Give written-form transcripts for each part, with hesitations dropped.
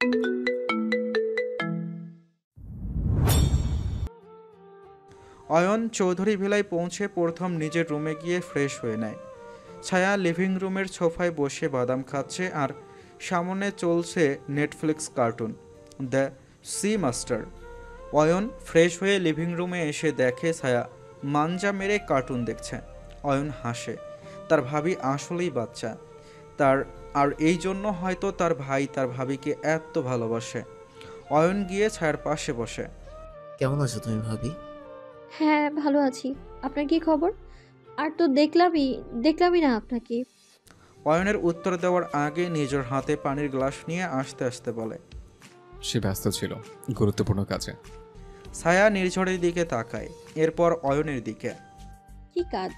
অয়ন চৌধুরী ভিলায় পৌঁছে প্রথম নিজের রুমে গিয়ে ফ্রেশ হয়ে নেয়। ছায়া লিভিং রুমের সোফায় বসে বাদাম খাচ্ছে আর সামনে চলছে Netflix cartoon the sea master. Ayan fresh হয়ে লিভিং রুমে এসে দেখে ছায়া মাঞ্জা মেরে কার্টুন দেখছে। অয়ন হাসে, তার ভাবি আসলেই বাচ্চা তার, আর এই জন্য হয়তো তার ভাই তার ভাবিকে এত ভালোবাসে। অয়ন গিয়ে ছায়ার পাশে বসে। কেমন আছো তুমি ভাবি? হ্যাঁ, ভালো আছি। আপনার কি খবর? আর তো দেখলামই না আপনাকে। অয়নের উত্তর দেওয়ার আগে নিজের হাতে পানির গ্লাস নিয়ে আস্তে আস্তে বলে, সে ব্যস্ত ছিল গুরুত্বপূর্ণ কাজে। ছায়া নির্ঝরের দিকে তাকায়, এরপর অয়নের দিকে। কি কাজ?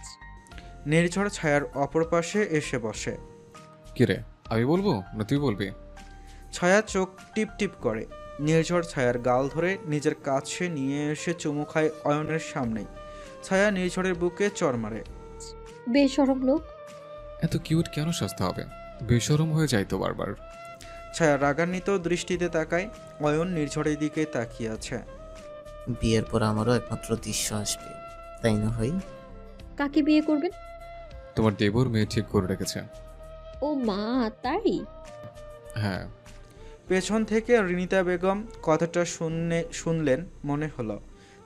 নির্ঝর ছায়ার অপর পাশে এসে বসে। কিরে, আমি বলবো না তুই বলবি? ছায়া চোখ টিপ টিপ করে। নির্ঝর ছায়ার গাল ধরে নিজের কাছে নিয়ে এসে চুমু খায় অয়নের সামনেই। ছায়া নির্ঝরের বুকে চড় মারে। বেশরম লোক। এত কিউট কেন সস্তা হবে? বেশরম হয়ে যাই তো বারবার। ছায়া রাগান্বিত দৃষ্টিতে তাকায়। অয়ন নির্ঝরের দিকে তাকিয়ে আছে। বিয়ের পর আমারও একমাত্র দৃশ্য আসবে, তাই না ভাই? কাকে বিয়ে করবেন? তোমার দেবর মেয়ে ঠিক করে রেখেছে। ও মা, তাই? হ্যাঁ। পেছন থেকে রিনিতা বেগম কথাটা শুনলেন মনে হলো।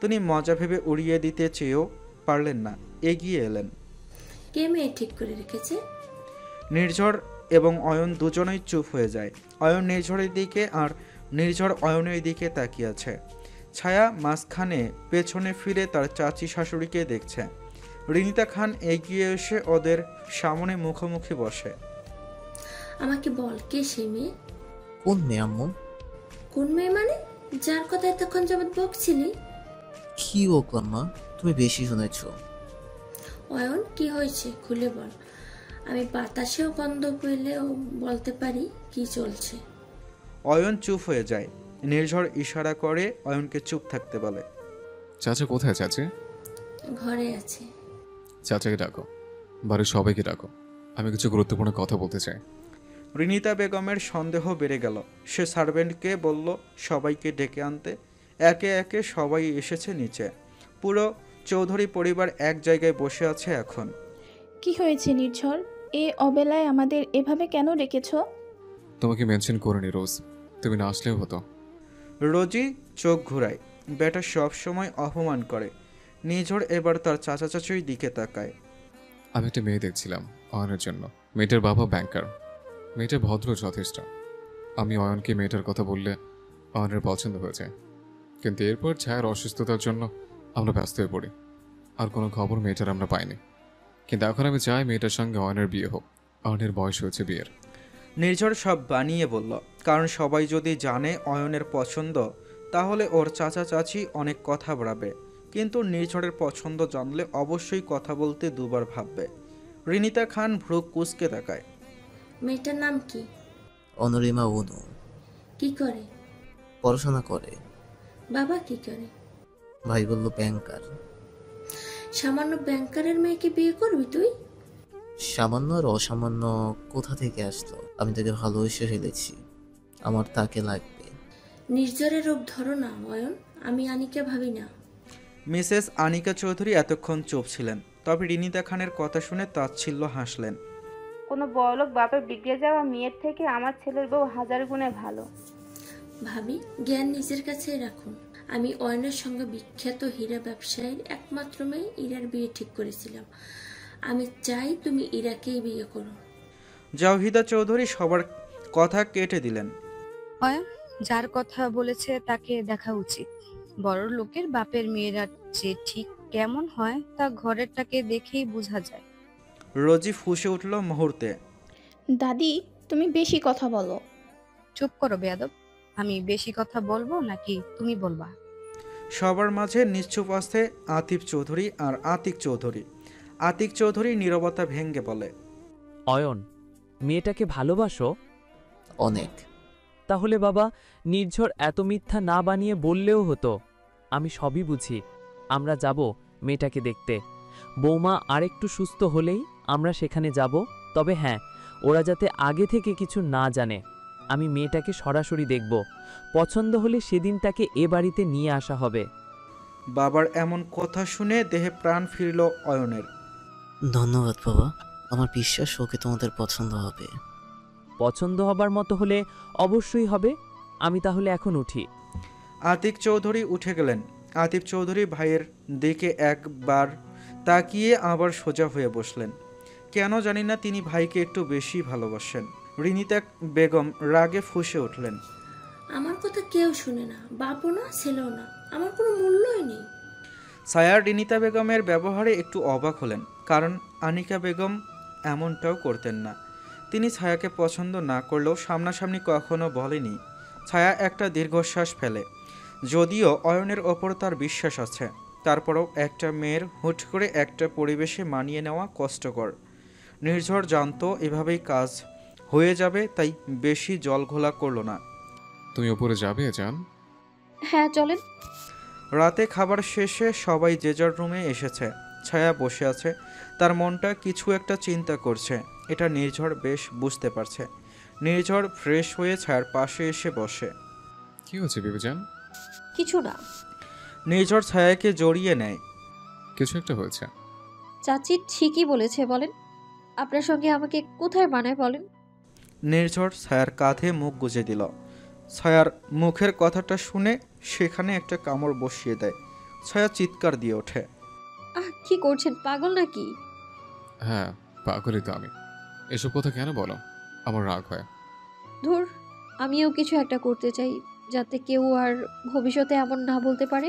তিনি মজা ভেবে উড়িয়ে দিতে চেয়েও পারলেন না, এগিয়ে এলেন। কে মেয়ে ঠিক করে রেখেছে? নির্ঝর এবং অয়ন দুজনেই চুপ হয়ে যায়। অয়ন নির্ঝরের দিকে আর নির্ঝর অয়নের দিকে তাকিয়ে আছে। ছায়া মাঝখানে পেছনে ফিরে তার চাচি শাশুড়িকে দেখছে। রিনিতা খান এগিয়ে এসে ওদের সামনে মুখোমুখি বসে। আমাকে বল, কে সে মেয়ে? কোন মেয়ে আম্মু? কোন মেয়ে মানে? যার কথা এতক্ষণ যাবৎ বকছিলি। কি বললাম মা, তুমি বেশি শুনেছ। অয়ন, কি হয়েছে খুলে বল। আমি বাতাসেও গন্ধ পেলেও বলতে পারি কি চলছে। অয়ন চুপ হয়ে যায়। নির্ঝর ইশারা করে অয়নকে চুপ থাকতে বলে। চাচা কোথায়? চাচি ঘরে আছে। চাচাকে ডাকো, বাড়ির সবাইকে ডাকো, আমি কিছু গুরুত্বপূর্ণ কথা বলতে চাই। রিনিতা বেগমের সন্দেহ বেড়ে গেল। সে সার্ভেন্টকে বলল সবাইকে ডেকে আনতে। একে একে সবাই এসেছে নিচে। পুরো চৌধুরী পরিবার এক জায়গায় বসে আছে এখন। কি হয়েছে নির্ঝর? এ অবেলায় আমাদের এভাবে কেন রেখেছ? তোমাকে মেনশন করিনি রোজ, তুমি না আসলেও হতো। রোজি চোখ ঘুরায়। বেটা সব সময় অপমান করে। নিঝর এবার তার চাচা চাচুর দিকে তাকায়। আমি একটা মেয়ে দেখছিলাম অয়নের জন্য। মেয়েটার বাবা ব্যাংকার, মেয়েটা ভদ্র যথেষ্ট। আমি অয়নকে মেয়েটার কথা বললে অয়নের পছন্দ হয়ে যায়, কিন্তু এরপর ছায়ার অসুস্থতার জন্য আমরা ব্যস্ত হয়ে পড়ি। আর কোনো খবর মেয়েটার আমরা পাইনি। কিন্তু এখন আমি চাই মেয়েটার সঙ্গে অয়নের বিয়ে হোক। অয়নের বয়স হয়েছে বিয়ের। নির্ঝর সব বানিয়ে বলল, কারণ সবাই যদি জানে অয়নের পছন্দ তাহলে ওর চাচা চাচি অনেক কথা বাড়াবে। কিন্তু নির্ঝরের পছন্দ জানলে অবশ্যই কথা বলতে দুবার ভাববে। রিনিতা খান ভ্রু কুঁচকে তাকায়। মেয়েটার নাম কি? অনরিমা অনু। কি করে? পড়াশোনা করে। বাবা কি করে? ভাই বলল ব্যাংকার। সামান্য ব্যাংকারের মেয়েকে বিয়ে করবি তুই? সামান্য আর অসামান্য কোথা থেকে আসলো? আমি তাকে ভালোবেসে ফেলেছি, আমার তাকে লাগবে। নির্জরের রূপ ধরো না অয়ন, আমি আনিকা ভাবি না। মিসেস আনিকা চৌধুরী এতক্ষণ চুপ ছিলেন, তবে রিনিতা খানের কথা শুনে তাচ্ছিল্য হাসলেন। কোনো বড়লোক বাপের বিগড়ে যাওয়া মেয়ের থেকে আমার ছেলের বউ হাজার গুণে ভালো। ভাবি, জ্ঞান নিজের কাছেই রাখুন। আমি অয়নের সঙ্গে বিখ্যাত হীরা ব্যবসায়ীর একমাত্র মেয়ে ইরার বিয়ে ঠিক করেছিলাম। আমি চাই তুমি ইরাকেই বিয়ে করো। জাওহিদা চৌধুরী সবার কথা কেটে দিলেন। অয়ন যার কথা বলেছে তাকে দেখা উচিত। বড় লোকের বাপের মেয়েরা যে ঠিক কেমন হয় তা ঘরেরটাকে দেখেই বোঝা যায়। রোজি ফুঁসে উঠল মুহূর্তে। দাদি, তুমি বেশি কথা বলো। চুপ করো বেয়াদব। আমি বেশি কথা বলবো নাকি তুমি বলবা? সবার মাঝে নিশ্চুপ আসতে আতিফ চৌধুরী আর আতিক চৌধুরী। আতিক চৌধুরী নীরবতা ভেঙ্গে বলে, অয়ন, মেয়েটাকে ভালোবাসো? অনেক। তাহলে বাবা নির্ঝর এত মিথ্যা না বানিয়ে বললেও হতো। আমি সবই বুঝি। আমরা যাব মেয়েটাকে দেখতে। বৌমা আরেকটু সুস্থ হলেই আমরা সেখানে যাব। তবে হ্যাঁ, ওরা যাতে আগে থেকে কিছু না জানে। আমি মেয়েটাকে সরাসরি দেখব, পছন্দ হলে সেদিন তাকে এ বাড়িতে নিয়ে আসা হবে। বাবার এমন কথা শুনে দেহে প্রাণ ফিরল অয়নের। ধন্যবাদ বাবা, আমার বিশ্বাস ওকে তোমাদের পছন্দ হবে। পছন্দ হবার মতো হলে অবশ্যই হবে। আমি তাহলে এখন উঠি। আতিক চৌধুরী উঠে গেলেন। আতিফ চৌধুরী ভাইয়ের দিকে একবার তাকিয়ে আবার সোজা হয়ে বসলেন। কেন জানি না তিনি ভাইকে একটু বেশি ভালোবাসেন। রিনিতা বেগম রাগে ফুঁসে উঠলেন। আমার কথা কেউ শুনে না, বাপও না ছেলেও না, আমার কোনো মূল্যই নেই। সায়ার রিনিতা বেগমের ব্যবহারে একটু অবাক হলেন, কারণ আনিকা বেগম এমনটাও করতেন না। তিনি ছায়াকে পছন্দ না করলেও সামনাসামনি কখনো বলেনি। ছায়া একটা দীর্ঘশ্বাস ফেলে। যদিও অয়নের ওপর তার বিশ্বাস আছে, তারপরও একটা মেয়ের হুট করে একটা পরিবেশে মানিয়ে নেওয়া কষ্টকর। নির্ঝর জানতো এভাবেই কাজ হয়ে যাবে, তাই বেশি জল ঘোলা করল না। তুমি উপরে যাবে জান? হ্যাঁ চলেন। রাতে খাবার শেষে সবাই যে যার রুমে এসেছে। ছায়া বসে আছে, তার মনটা কিছু একটা চিন্তা করছে। এটা নির্ঝর বেশ বুঝতে পারছে। নির্ঝর ফ্রেশ হয়ে ছায়ার পাশে এসে বসে। কি হচ্ছে বিবেজান? কিছু না। নির্ঝর ছায়াকে জড়িয়ে নেয়। কিছু একটা হয়েছে। চাচি ঠিকই বলেছে, বলেন আপনার সঙ্গে আমাকে কোথায় মানায় বলেন। নির্ঝর ছায়ার কাঁধে মুখ গুজে দিল। ছায়ার মুখের কথাটা শুনে সেখানে একটা কামড় বসিয়ে দেয়। ছায়া চিৎকার দিয়ে ওঠে। কি করছেন, পাগল নাকি? হ্যাঁ পাগলই তো আমি। এসব কথা কেন বলো? আমার রাগ হয়। ধুর, আমিও কিছু একটা করতে চাই যাতে কেউ আর ভবিষ্যতে এমন না বলতে পারে।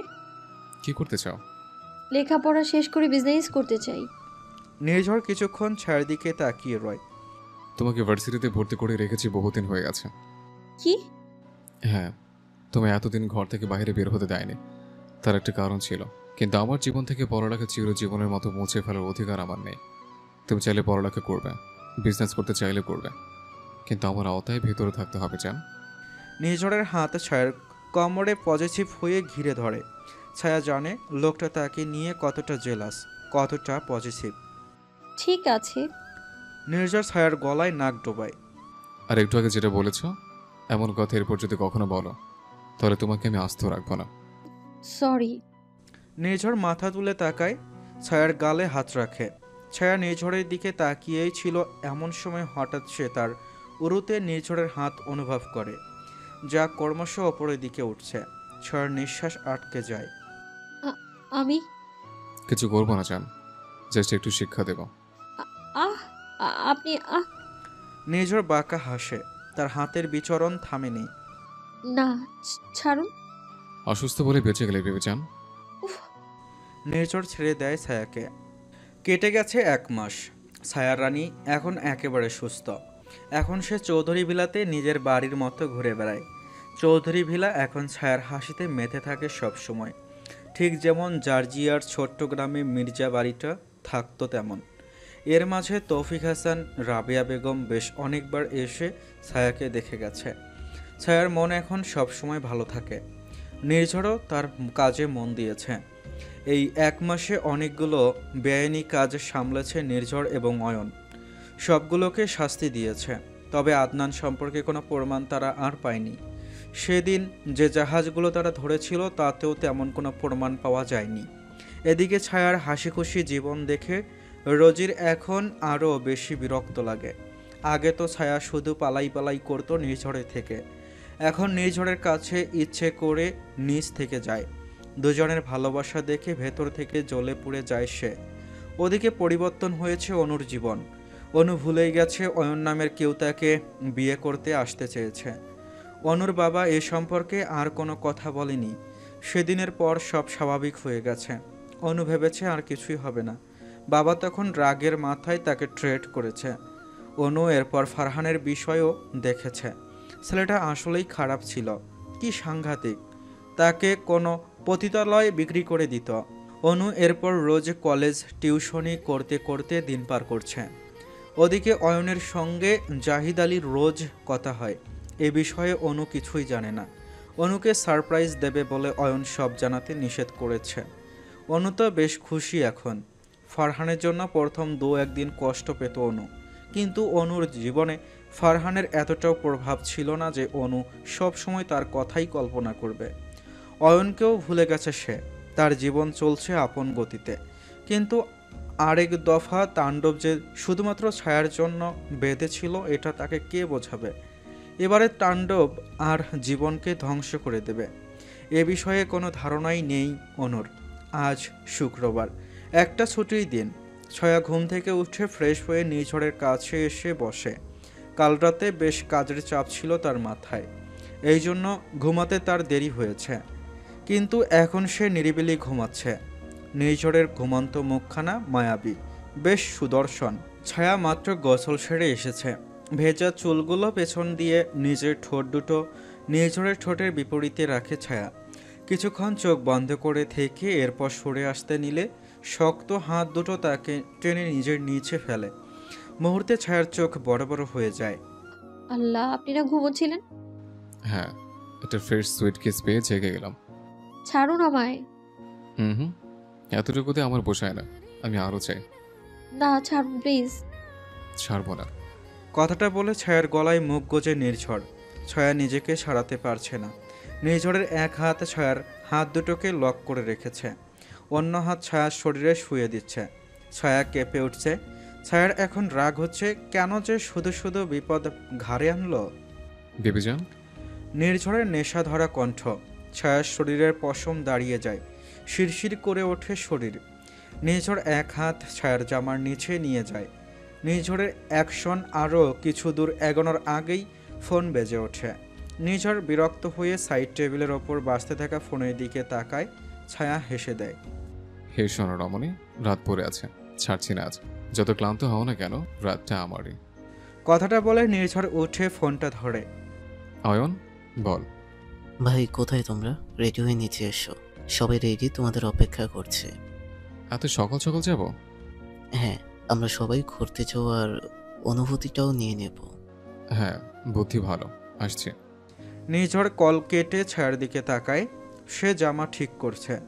কি করতে চাও? লেখাপড়া শেষ করে বিজনেস করতে চাই। নির্ঝর কিছুক্ষণ ছায়ার দিকে তাকিয়ে রয়। তোমাকে ভার্সিটিতে ভর্তি করে রেখেছি, বহুদিন হয়ে গেছে। কি? হ্যাঁ, তুমি এতদিন ঘর থেকে বাইরে বের হতে দেয়নি, তার একটা কারণ ছিল। কিন্তু আমার জীবন থেকে পড়ালেখা চিরজীবনের মতো মুছে ফেলার অধিকার আমার নেই। তুমি চাইলে পড়ালেখা করবে, বিজনেস করতে চাইলে করবে, কিন্তু আমার আওতায় ভেতরে থাকতে হবে জান। নির্ঝরের হাত ছায়ার কোমরে পজিটিভ হয়ে ঘিরে ধরে। ছায়া জানে লোকটা তাকে নিয়ে কতটা জেলাস, কতটা পজিটিভ। ঠিক আছে। নির্ঝর ছায়ার গলায় নাক ডোবায়। আর একটু আগে যেটা বলেছ, এমন কথা এরপর যদি কখনো বলো তাহলে তোমাকে আমি আস্ত রাখবো না। সরি। নির্ঝর মাথা তুলে তাকায়, ছায়ার গালে হাত রাখে। ছায়া নির্ঝরের দিকে তাকিয়েই ছিল, এমন সময় হঠাৎ সে তার উরুতে নির্ঝরের হাত অনুভব করে, যা ক্রমশ ওপরের দিকে উঠছে। ছায়ার নিঃশ্বাস আটকে যায়। আমি কিছু করবো না জান, জাস্ট একটু শিক্ষা দেব। আপনি নির্ঝর বাঁকা হাসে, তার হাতের বিচরণ থামেনি। না, ছাড়ুন। অসুস্থ বলে বেঁচে গেলে বিবেচান। নির্ঝর ছেড়ে দেয় ছায়াকে। কেটে গেছে 1 মাস। ছায়ার রানী এখন একেবারে সুস্থ। এখন সে চৌধুরী ভিলাতে নিজের বাড়ির মতো ঘুরে বেড়ায়। চৌধুরী ভিলা এখন ছায়ার হাসিতে মেতে থাকে সব সময়। ঠিক যেমন জর্জিয়ার ছোট্ট গ্রামে মির্জা বাড়িটা থাকতো তেমন। এর মাঝে তৌফিক হাসান, রাবেয়া বেগম বেশ অনেকবার এসে ছায়াকে দেখে গেছে। ছায়ার মন এখন সব সময় ভালো থাকে। নির্ঝরও তার কাজে মন দিয়েছে। এই 1 মাসে অনেকগুলো বেআইনি কাজ সামলেছে নির্ঝর এবং অয়ন। সবগুলোকে শাস্তি দিয়েছে, তবে আদনান সম্পর্কে কোনো প্রমাণ তারা আর পায়নি। সেদিন যে জাহাজগুলো তারা ধরেছিল তাতেও তেমন কোনো প্রমাণ পাওয়া যায়নি। এদিকে ছায়ার হাসি খুশি জীবন দেখে রোজির এখন আরও বেশি বিরক্ত লাগে। আগে তো ছায়া শুধু পালাই পালাই করতো নির্ঝরের থেকে, এখন নির্ঝরের কাছে ইচ্ছে করে নিচ থেকে যায়। দুজনের ভালোবাসা দেখে ভেতর থেকে জ্বলে পুড়ে যায় সে। ওদিকে পরিবর্তন হয়েছে অনুর জীবন। অনু ভুলেই গেছে অয়ন নামের কেউ তাকে বিয়ে করতে আসতে চেয়েছে। অনুর বাবা এ সম্পর্কে আর কোনো কথা বলেনি। সেদিনের পর সব স্বাভাবিক হয়ে গেছে। অনু ভেবেছে আর কিছুই হবে না। বাবা তখন রাগের মাথায় তাকে ট্রেট করেছে। অনু এরপর ফারহানের বিষয়ও দেখেছে। ছেলেটা আসলেই খারাপ ছিল, কি সাংঘাতিক। তাকে কোনো পতিতালয়ে বিক্রি করে দিত। অনু এরপর রোজ কলেজ টিউশনি করতে করতে দিন পার করছে। ওদিকে অয়নের সঙ্গে জাহিদ আলীর রোজ কথা হয়। এ বিষয়ে অনু কিছুই জানে না। অনুকে সারপ্রাইজ দেবে বলে অয়ন সব জানাতে নিষেধ করেছে। অনু তো বেশ খুশি এখন। ফারহানের জন্য প্রথম 2-1 দিন কষ্ট পেত অনু, কিন্তু অনুর জীবনে ফারহানের এতটাও প্রভাব ছিল না যে অনু সব সময় তার কথাই কল্পনা করবে। অয়নকেও ভুলে গেছে সে, তার জীবন চলছে আপন গতিতে। কিন্তু আরেক দফা তাণ্ডব যে শুধুমাত্র ছায়ার জন্য বেঁধেছিল এটা তাকে কে বোঝাবে। এবারে তাণ্ডব আর জীবনকে ধ্বংস করে দেবে এ বিষয়ে কোনো ধারণাই নেই অনুর। আজ শুক্রবার, একটা ছুটির দিন। ছায়া ঘুম থেকে উঠে ফ্রেশ হয়ে নিঝড়ের কাছে এসে বসে। কাল রাতে বেশ কাজের চাপ ছিল তার মাথায়, এই জন্য ঘুমাতে তার দেরি হয়েছে। কিন্তু এখন সে নিরিবিলি ঘুমাচ্ছে। নিঝড়ের ঘুমন্ত মুখখানা মায়াবী, বেশ সুদর্শন। ছায়া মাত্র গোসল সেরে এসেছে। ভেজা চুলগুলো পেছন দিয়ে নিজের ঠোঁট দুটো নিঝড়ের ঠোঁটের বিপরীতে রাখে ছায়া। কিছুক্ষণ চোখ বন্ধ করে থেকে এরপর সরে আসতে নিলে শক্ত হাত দুটো তাকে টেনে নিজের নিচে ফেলে। মুহূর্তে ছায়ার চোখ বড় বড় হয়ে যায়। আল্লাহ, আপনি না ঘুমোচ্ছিলেন? হ্যাঁ, একটা ফ্রেশ সুইট কিস পেয়ে জেগে গেলাম। ছাড়ুন আমায়। হুম, এতটুকুতে আমার পোষায় না, আমি আরও চাই। না, ছাড়ুন প্লিজ। ছাড়বো না। কথাটা বলে ছায়ার গলায় মুখ গোজে নির্ঝর। ছায়া নিজেকে ছাড়াতে পারছে না। নির্ঝরের এক হাত ছায়ার হাত দুটোকে লক করে রেখেছে, অন্য হাত ছায়ার শরীরে শুয়ে দিচ্ছে। ছায়া কেঁপে উঠছে। ছায়ার এখন রাগ হচ্ছে, কেন যে শুধু শুধু বিপদ ঘাড়ে আনলো। বেবিজান। নির্ঝরের নেশা ধরা কণ্ঠ। ছায়ার শরীরের পশম দাঁড়িয়ে যায়, শিরশির করে ওঠে শরীর। নির্ঝর এক হাত ছায়ার জামার নিচে নিয়ে যায়। নির্ঝরের অ্যাকশন আরও কিছু দূর এগোনোর আগেই ফোন বেজে ওঠে। নির্ঝর বিরক্ত হয়ে সাইড টেবিলের ওপর বাজতে থাকা ফোনের দিকে তাকায়। ছায়া হেসে দেয়। হে শোনো রমণী, রাত পড়ে আছে, ছাড়ছি না আজ। যত ক্লান্ত হও না কেন, রাতটা আমারই। কথাটা বলে নির্ঝর উঠে ফোনটা ধরে। অয়ন, বল। ভাই কোথায় তোমরা? রেডি হয়ে নিচে এসো, সবাই রেডি, তোমাদের অপেক্ষা করছে। এত সকাল সকাল যাব? হ্যাঁ, আমরা সবাই ঘুরতে যাওয়ার অনুভূতিটাও নিয়ে নেব। হ্যাঁ, বুদ্ধি ভালো, আসছি। নির্ঝর কল কেটে ছায়ার দিকে তাকায়। সে জামা ঠিক করছে।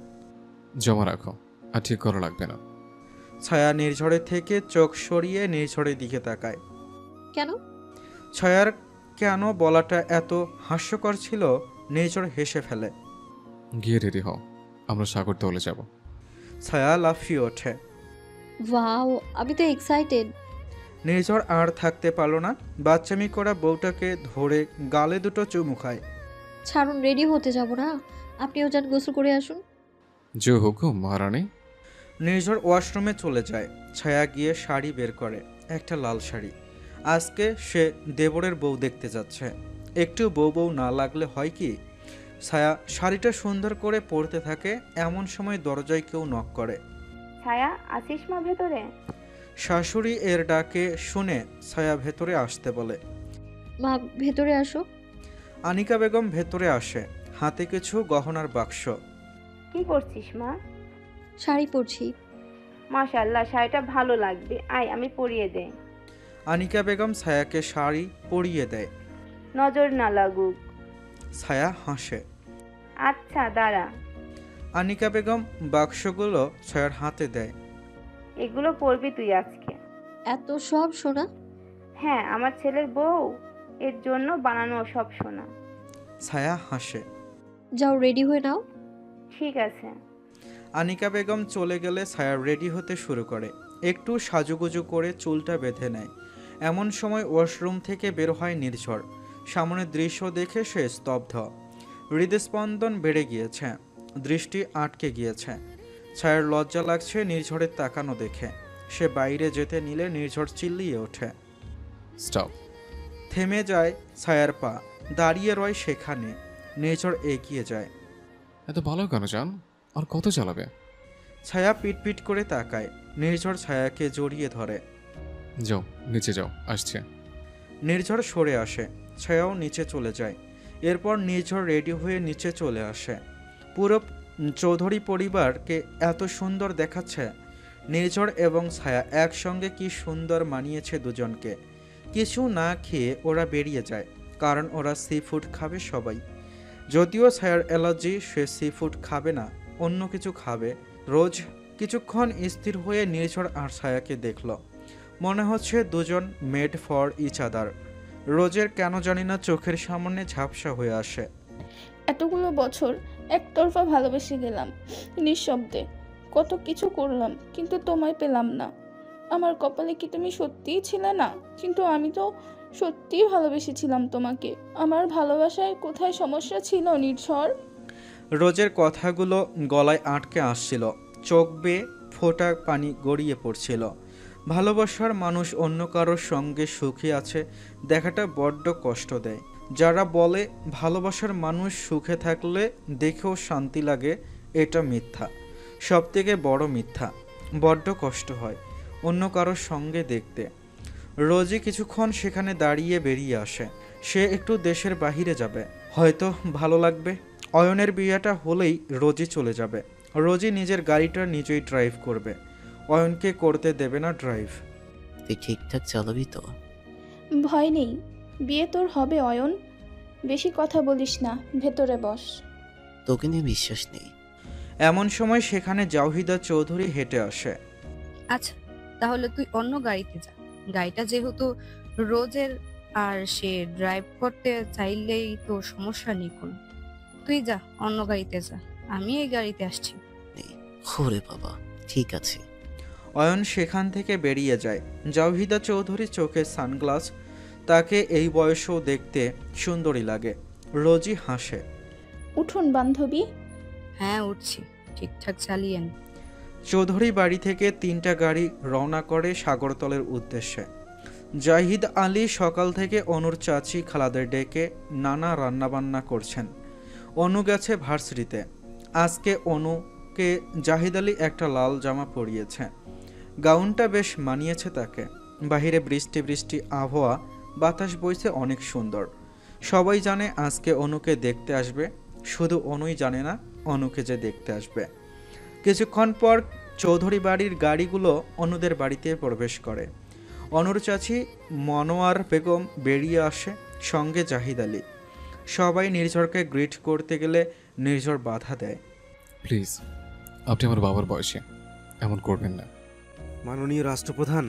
জমা রাখো, আর ঠিক করা লাগবে না। ছায়া নির্ঝরের থেকে চোখ সরিয়ে নির্ঝরের দিকে তাকায়। কেন? ছায়ার কেন বলাটা এত হাস্যকর ছিল। নির্ঝর হেসে ফেলে। গিয়ে রেডি হও, আমরা সাগরতলে যাব। ছায়া লাফিয়ে ওঠে। ওয়াও, আমি তো এক্সাইটেড। নির্ঝর আর থাকতে পারল না, বাচ্চামি করা বউটাকে ধরে গালে দুটো চুমু খায়। ছাড়ুন, রেডি হতে যাব না। আপনিও যান, গোসল করে আসুন। যে হুকুম মহারানী। নির্ঝর ওয়াশরুমে চলে যায়। ছায়া গিয়ে শাড়ি বের করে, একটা লাল শাড়ি। আজকে সে দেবরের বউ দেখতে যাচ্ছে, একটু বউ বউ না লাগলে হয় কি। ছায়া শাড়িটা সুন্দর করে পরতে থাকে, এমন সময় দরজায় কেউ নক করে। ছায়া, আসিস মা ভেতরে? শাশুড়ি এর ডাকে শুনে ছায়া ভেতরে আসতে বলে। মা, ভেতরে আসো। আনিকা বেগম ভেতরে আসে, হাতে কিছু গহনার বাক্স। কি করছিস মা? শাড়ি পরছি। মাশাআল্লাহ, শাড়িটা ভালো লাগবে, আয় আমি পরিয়ে দেই। আনিকা বেগম ছায়াকে শাড়ি পরিয়ে দেয়। নজর না লাগুক। ছায়া হাসে। আচ্ছা দাঁড়া। আনিকা বেগম বাক্সগুলো ছায়ার হাতে দেয়। এগুলো পরবি তুই আজকে। এত সব সোনা? হ্যাঁ, আমার ছেলের বউ, এর জন্য বানানো সব সোনা। ছায়া হাসে। যাও, রেডি হয়ে নাও। ঠিক আছে। আনিকা বেগম চলে গেলে ছায়া রেডি হতে শুরু করে। একটু সাজুগুজু করে চুলটা বেঁধে নেয়। এমন সময় ওয়াশরুম থেকে বের হয় নির্ঝর। সামনের দৃশ্য দেখে সে স্তব্ধ। হৃদস্পন্দন বেড়ে গিয়েছে, দৃষ্টি আটকে গিয়েছে। ছায়ার লজ্জা লাগছে নির্ঝরের তাকানো দেখে। সে বাইরে যেতে নিলে নির্ঝর চিল্লিয়ে ওঠে। স্টপ। থেমে যায় ছায়ার পা, দাঁড়িয়ে রয় সেখানে। নির্ঝর এগিয়ে যায়। এত ভালো কেন চান? আর কত চালাবে? ছায়া পিটপিট করে তাকায়। নির্ঝর ছায়াকে জড়িয়ে ধরে। যাও, নিচে যাও, আসছে। নির্ঝর সরে আসে, ছায়াও নিচে চলে যায়। এরপর নির্ঝর রেডি হয়ে নিচে চলে আসে। পুরো চৌধুরী পরিবারকে এত সুন্দর দেখাচ্ছে। নির্ঝর এবং ছায়া একসঙ্গে কি সুন্দর মানিয়েছে দুজনকে। কিছু না খেয়ে ওরা বেরিয়ে যায়, কারণ ওরা সি ফুড খাবে সবাই। যদিও ছায়ার অ্যালার্জি, সে সি ফুড খাবে না, অন্য কিছু খাবে রোজ। কিছুক্ষণ স্থির হয়ে নির্ঝর আর ছায়াকে দেখল। মনে হচ্ছে দুজন মেড ফর ইচ আদার। রোজের কেন জানি না চোখের সামনে ঝাপসা হয়ে আসে। এতগুলো বছর একতরফা ভালোবেসে গেলাম নিঃশব্দে, কত কিছু করলাম, কিন্তু তোমায় পেলাম না। আমার কপালে কি তুমি সত্যিই ছিলে না? কিন্তু আমি তো সত্যিই ভালোবেসেছিলাম তোমাকে। আমার ভালোবাসায় কোথায় সমস্যা ছিল নির্ঝর? রোজের কথাগুলো গলায় আটকে আসছিল, চোখ বেয়ে ফোঁটা পানি গড়িয়ে পড়ছিল। ভালোবাসার মানুষ অন্য কারোর সঙ্গে সুখী আছে দেখাটা বড্ড কষ্ট দেয়। যারা বলে ভালোবাসার মানুষ সুখে থাকলে দেখেও শান্তি লাগে, এটা মিথ্যা, সবথেকে বড় মিথ্যা। বড্ড কষ্ট হয় অন্য কারোর সঙ্গে দেখতে। রোজই কিছুক্ষণ সেখানে দাঁড়িয়ে বেরিয়ে আসে। সে একটু দেশের বাহিরে যাবে, হয়তো ভালো লাগবে। অয়নের বিয়েটা হলেই রোজই চলে যাবে। রোজই নিজের গাড়িটা নিজেই ড্রাইভ করবে, অয়নকে করতে দেবে না ড্রাইভ। তুই ঠিকঠাক চালাবি তো? ভয় নেই, বিয়ে তোর হবে অয়ন। বেশি কথা বলিস না, ভেতরে বস। তোকে নিয়ে বিশ্বাস নেই। এমন সময় সেখানে জাওহিদা চৌধুরী হেঁটে আসে। আচ্ছা, তাহলে তুই অন্য গাড়িতে যা। গাড়িটা যেহেতু রোজের, আর সে ড্রাইভ করতে চাইলেই তো সমস্যা নেই কোনো। তুই যা, অন্য গাড়িতে যা, আমি এই গাড়িতে আসছি। ওরে বাবা, ঠিক আছে। অয়ন সেখান থেকে বেরিয়ে যায়। জাওহিদা চৌধুরী চোখে সানগ্লাস, তাকে এই বয়সেও দেখতে সুন্দরী লাগে। রোজই হাসে। উঠুন বান্ধবী। হ্যাঁ উঠছি, ঠিকঠাক চালিয়েন। চৌধুরী বাড়ি থেকে 3টা গাড়ি রওনা করে সাগরতলের উদ্দেশ্যে। জাহিদ আলী সকাল থেকে অনুর চাচি খালাদের ডেকে নানা রান্নাবান্না করছেন। অনু গেছে ভার্সিটিতে। আজকে অনুকে জাহিদ আলী একটা লাল জামা পরিয়েছে। গাউনটা বেশ মানিয়েছে তাকে। বাহিরে বৃষ্টি বৃষ্টি আবহাওয়া, বাতাস বইছে অনেক সুন্দর। সবাই জানে আজকে অনুকে দেখতে আসবে, শুধু অনুই জানে না অনুকে যে দেখতে আসবে। কিছুক্ষণ পর চৌধুরী বাড়ির গাড়িগুলো অনুদের বাড়িতে প্রবেশ করে। অনুর চাচি মনোয়ার বেগম বেরিয়ে আসে, সঙ্গে জাহিদ আলী। সবাই নির্ঝরকে গ্রিট করতে গেলে নির্ঝর বাধা দেয়। প্লিজ, আপনি আমার বাবার বয়সে, এমন করবেন না। মাননীয় রাষ্ট্রপ্রধান।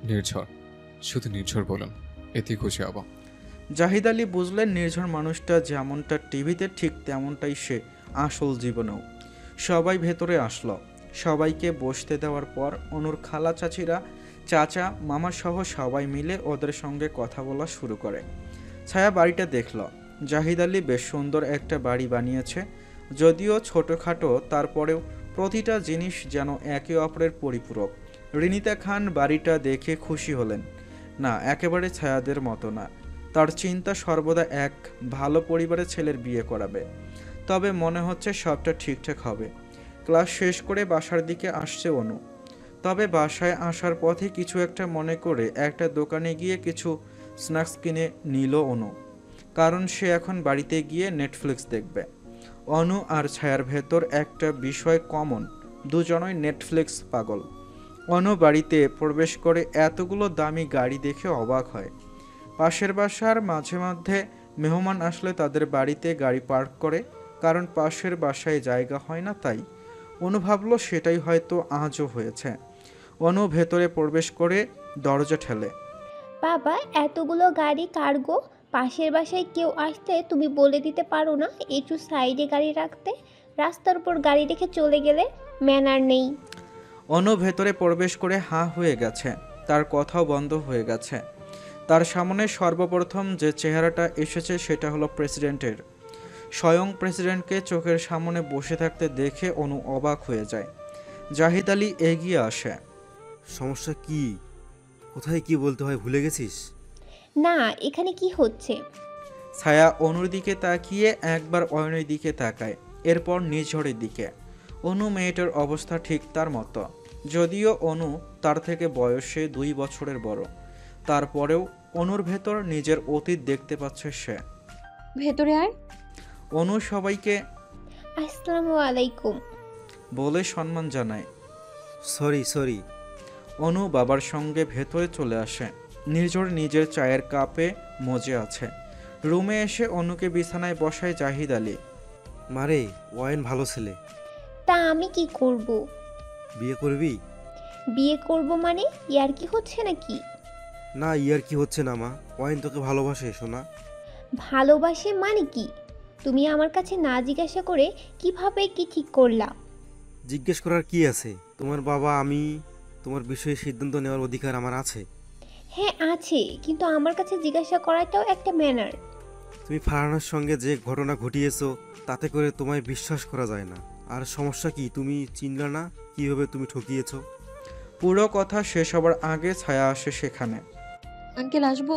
নির্ঝর, শুধু নির্ঝর বলুন, এতেই খুশি হব। জাহিদ আলী বুঝলেন নির্ঝর মানুষটা যেমনটা টিভিতে ঠিক তেমনটাই সে আসল জীবনেও। সবাই ভেতরে আসলো। সবাইকে বসতে দেওয়ার পর অনুর খালা চাচিরা, চাচা মামা সহ সবাই মিলে ওদের সঙ্গে কথা বলা শুরু করে। ছায়া বাড়িটা দেখল। জাহিদ আলী বেশ সুন্দর একটা বাড়ি বানিয়েছে, যদিও ছোটোখাটো, তারপরেও প্রতিটা জিনিস যেন একে অপরের পরিপূরক। রিনিতা খান বাড়িটা দেখে খুশি হলেন। না, একেবারে ছায়াদের মতো না। তার চিন্তা সর্বদা এক ভালো পরিবারের ছেলের বিয়ে করাবে। তবে মনে হচ্ছে সবটা ঠিকঠাক হবে। ক্লাস শেষ করে বাসার দিকে আসছে অনু। তবে বাসায় আসার পথে কিছু একটা মনে করে একটা দোকানে গিয়ে কিছু স্ন্যাক্স কিনে নিল অনু, কারণ সে এখন বাড়িতে গিয়ে নেটফ্লিক্স দেখবে। অনু আর ছায়ার ভেতর একটা বিষয় কমন, দুজনই নেটফ্লিক্স পাগল। অনু বাড়িতে প্রবেশ করে এতগুলো দামি গাড়ি দেখে অবাক হয়। পাশের বাসার মাঝে মধ্যে মেহমান আসলে তাদের বাড়িতে গাড়ি পার্ক করে, কারণ পাশের বাসায় জায়গা হয় না তাই। অনু ভাবল সেটাই হয়তো আজও হয়েছে। অনু ভেতরে প্রবেশ করে দরজা ঠেলে। বাবা, এতগুলো গাড়ি কার্গো, পাশের বাসায় কেউ আসতে তুমি বলে দিতে পারো না একটু সাইডে গাড়ি রাখতে? রাস্তার উপর গাড়ি রেখে চলে গেলে ম্যানার নেই। অনু ভেতরে প্রবেশ করে হাঁ হয়ে গেছে, তার কথাও বন্ধ হয়ে গেছে। তার সামনে সর্বপ্রথম যে চেহারাটা এসেছে সেটা হলো প্রেসিডেন্টের। স্বয়ং প্রেসিডেন্টকে চোখের সামনে বসে থাকতে দেখে অনু অবাক হয়ে যায়। জাহিদ আলী এগিয়ে আসে। সমস্যা কি? কোথায় কি বলতে হয় ভুলে গেছিস? না, এখানে কি হচ্ছে? ছায়া অনুর দিকে তাকিয়ে একবার অয়নের দিকে তাকায়, এরপর নিঝড়ের দিকে। অনু মেয়েটার অবস্থা ঠিক তার মতো, যদিও অনু তার থেকে বয়সে 2 বছরের বড়। তারপরেও অনুর ভেতর নিজের অতীত দেখতে পাচ্ছে সে। ভেতরে আয়। অনু সবাইকে আসসালামু আলাইকুম বলে সম্মান জানায়। সরি। অনু বাবার সঙ্গে ভেতরে চলে আসে। নির্ঝর নিজের চায়ের কাপে মজে আছে। রুমে এসে অনুকে বিছানায় বসায় জাহিদ আলী। মারে, ওয়াইন ভালো ছেলে। তা আমি কি করব? বিয়ে করবি? বিয়ে করব মানে ইয়ার কি হচ্ছে নাকি? না, ইয়ার কি হচ্ছে না মা। অয়ন তোকে ভালোবাসে সোনা। ভালোবাসে মানে কি? তুমি আমার কাছে না জিজ্ঞাসা করে কিভাবে কি ঠিক করলা? জিজ্ঞেস করার কি আছে? তোমার বাবা, আমি, তোমার বিষয়ে সিদ্ধান্ত নেওয়ার অধিকার আমার আছে। হ্যাঁ আছে, কিন্তু আমার কাছে জিজ্ঞাসা করাটাও একটা ম্যানার। তুমি ফারহানার সঙ্গে যে ঘটনা ঘটিয়েছো তাতে করে তোমায় বিশ্বাস করা যায় না। আর সমস্যা কি, তুমি চিনলা না কিভাবে তুমি ঠকিয়েছো? পুরো কথা শেষ হবার আগে ছায়া আসে সেখানে। আঙ্কেল আসবো?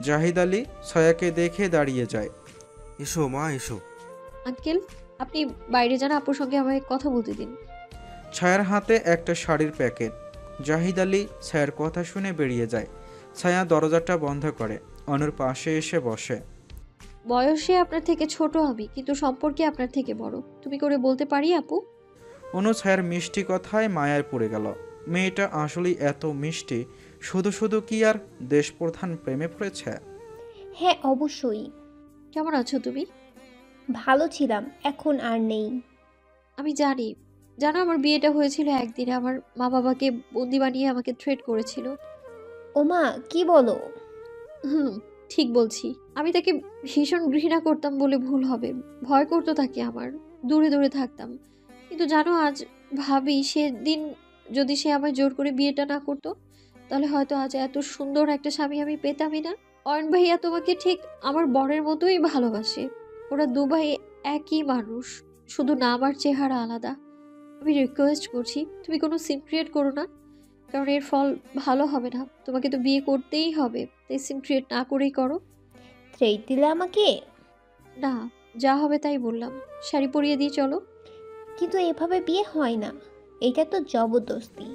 জাহিদ আলী ছায়াকে দেখে দাঁড়িয়ে যায়। এসো মা, এসো। আঙ্কেল, আপনি বাইরে যান, আপুর সঙ্গে আমায় কথা বলতে দিন। ছায়ার হাতে একটা শাড়ির প্যাকেট। জাহিদ আলী ছায়ার কথা শুনে বেরিয়ে যায়। ছায়া দরজাটা বন্ধ করে অনুর পাশে এসে বসে। বয়সে আপনার থেকে ছোট আমি, কিন্তু সম্পর্কে আপনার থেকে বড়। তুমি করে বলতে পারি আপু? অনু ছায়ার মিষ্টি কথায় মায়ায় পড়ে গেল। মেয়েটা আসলেই এত মিষ্টি, শুধু শুধু কি আর দেশপ্রধান প্রেমে পড়েছে? হ্যাঁ অবশ্যই। কেমন আছো তুমি? ভালো ছিলাম, এখন আর নেই। আমি জানি। জানো, আমার বিয়েটা হয়েছিল একদিনে। আমার মা বাবাকে বন্দি বানিয়ে আমাকে থ্রেট করেছিল। ওমা, কি বলো? হুম, ঠিক বলছি। আমি তাকে ভীষণ ঘৃণা করতাম বলে ভুল হবে। ভয় করতো তাকে আমার, দূরে দূরে থাকতাম। কিন্তু জানো, আজ ভাবি সেদিন যদি সে আমায় জোর করে বিয়েটা না করতো, তাহলে হয়তো আজ এত সুন্দর একটা স্বামী আমি পেতামই না। অয়ন ভাইয়া তোমাকে ঠিক আমার বরের মতোই ভালোবাসে। ওরা দুভাই একই মানুষ, শুধু নাম আর চেহারা আলাদা। আমি রিকোয়েস্ট করছি, তুমি কোনো সিন ক্রিয়েট করো না, কারণ এর ফল ভালো হবে না। তোমাকে তো বিয়ে করতেই হবে, তাই সিন ক্রিয়েট না করেই করো। থ্রেট দিলে আমাকে? না, যা হবে তাই বললাম। শাড়ি পরিয়ে দিয়ে চলো। কিন্তু এভাবে বিয়ে হয় না, এটা তো জবরদস্তি।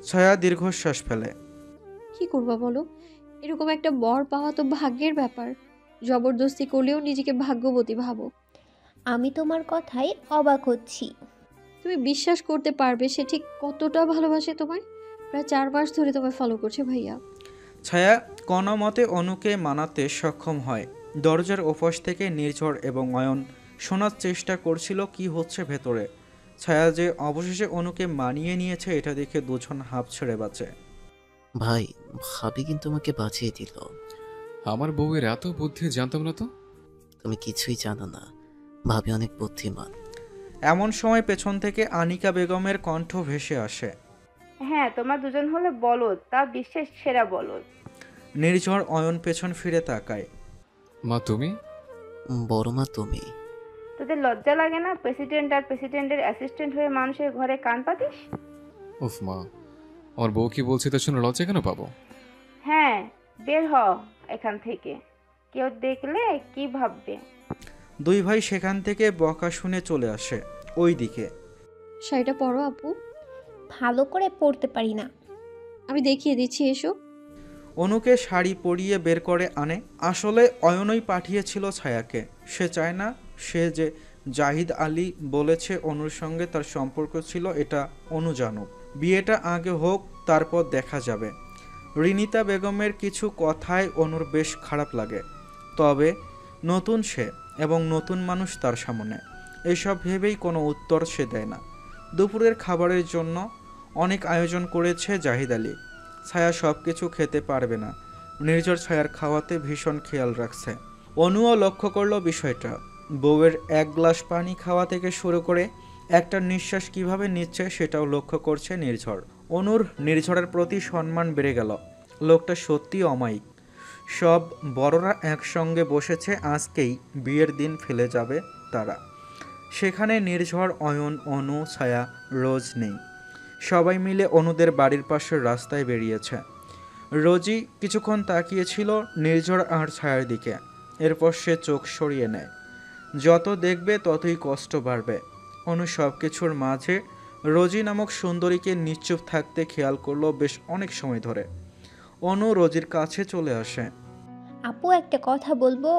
ছায়া দীর্ঘশ্বাস ফেলে। কি করবা বলো? এরকম একটা বর পাওয়া তো ভাগ্যের ব্যাপার। জবরদস্তি করলেও নিজেকে ভাগ্যবতী ভাবো। আমি তোমার কথায় অবাক হচ্ছি। তুমি বিশ্বাস করতে পারবে সে ঠিক কতটা ভালোবাসে তোমায়? প্রায় 4 মাস ধরে তোমায় ফলো করছে ভাইয়া। ছায়া কোনো মতে অনুকে মানাতে সক্ষম হয়। দরজার ওপাশ থেকে নির্ঝর এবং অয়ন শোনার চেষ্টা করছিল কি হচ্ছে ভেতরে। ছায়া যে অবশেষে অনুকে মানিয়ে নিয়েছে এটা দেখে দুজন হাঁপ ছেড়ে বাঁচে। ভাই, ভাবি কিন্তু আমাকে বাঁচিয়ে দিল। আমার বউয়ের এত বুদ্ধি জানতাম না তো। তুমি কিছুই জানো না, ভাবি অনেক বুদ্ধিমান। এমন সময় পেছন থেকে আনিকা বেগমের কণ্ঠ ভেসে আসে। হ্যাঁ, তোমরা দুজন হলে বলদ, তা বিশ্বের সেরা বলদ। নির্ঝর অয়ন পেছন ফিরে তাকায়। মা তুমি? বড় মা তুমি। তোদের লজ্জা লাগে না প্রেসিডেন্ট আর প্রেসিডেন্টের অ্যাসিস্ট্যান্ট হয়ে মানুষের ঘরে কান পাতিস? উফ মা, আমার বউ কি বলছে তা শুনে লজ্জা কেন পাবো? হ্যাঁ, বের হ এখান থেকে, কেউ দেখলে কি ভাববে? দুই ভাই সেখান থেকে বকা শুনে চলে আসে ওই দিকে। শাড়িটা পরো আপু। ভালো করে পড়তে পারি না। আমি দেখিয়ে দিচ্ছি, এসো। অনুকে শাড়ি পরিয়ে বের করে আনে। আসলে অয়নই পাঠিয়েছিল ছায়াকে। সে চায় না সে যে জাহিদ আলী বলেছে অনুর সঙ্গে তার সম্পর্ক ছিল এটা অনু জানুক। বিয়েটা আগে হোক, তারপর দেখা যাবে। রিনিতা বেগমের কিছু কথায় অনুর বেশ খারাপ লাগে। তবে নতুন সে এবং নতুন মানুষ তার সামনে, এইসব ভেবেই কোনো উত্তর সে দেয় না। দুপুরের খাবারের জন্য অনেক আয়োজন করেছে জাহিদ আলী। ছায়া সব কিছু খেতে পারবে না। নির্ঝর ছায়ার খাওয়াতে ভীষণ খেয়াল রাখছে। অনুও লক্ষ্য করলো বিষয়টা। বউয়ের 1 গ্লাস পানি খাওয়া থেকে শুরু করে একটা নিঃশ্বাস কিভাবে নিচ্ছে সেটাও লক্ষ্য করছে নির্ঝর। অনুর নির্ঝরের প্রতি সম্মান বেড়ে গেল। লোকটা সত্যি অমায়িক। সব বড়রা একসঙ্গে বসেছে, আজকেই বিয়ের দিন ফেলে যাবে তারা। সেখানে নির্ঝর, অয়ন, অনু, ছায়া, রোজ নেই। সবাই মিলে অনুদের বাড়ির পাশের রাস্তায় বেরিয়েছে। রোজি কিছুক্ষণ তাকিয়েছিল নির্ঝর আর ছায়ার দিকে, এরপর সে চোখ সরিয়ে নেয়। যত দেখবে ততই কষ্ট বাড়বে। অনু সব কিছুর মাঝে রোজি নামক সুন্দরীকে নিশ্চুপ থাকতে খেয়াল করলো বেশ অনেক সময় ধরে। অনু রোজির কাছে চলে আসে। আপু, একটা কথা বলবো?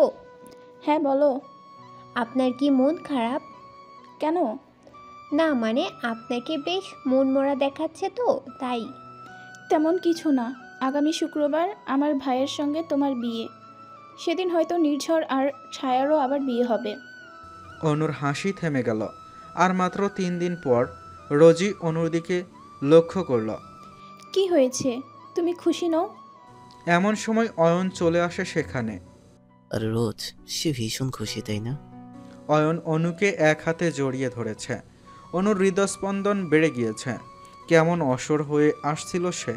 হ্যাঁ বলো। আপনার কি মন খারাপ? কেন? না মানে আপনাকে বেশ মন মরা দেখাচ্ছে তো, তাই। তেমন কিছু না। আগামী শুক্রবার আমার ভাইয়ের সঙ্গে তোমার বিয়ে। সেদিন হয়তো নির্ঝর আর ছায়ারও আবার বিয়ে হবে। অনুর হাসি থেমে গেল। আর মাত্র 3 দিন পর রোজি অনুর দিকে লক্ষ্য করল। কি হয়েছে, তুমি খুশি নও? এমন সময় অয়ন চলে আসে সেখানে। আর রোজ সে ভীষণ খুশি, তাই না? অয়ন অনুকে এক হাতে জড়িয়ে ধরেছে। অনুর হৃদস্পন্দন বেড়ে গিয়েছে। কেমন অসর হয়ে আসছিল সে।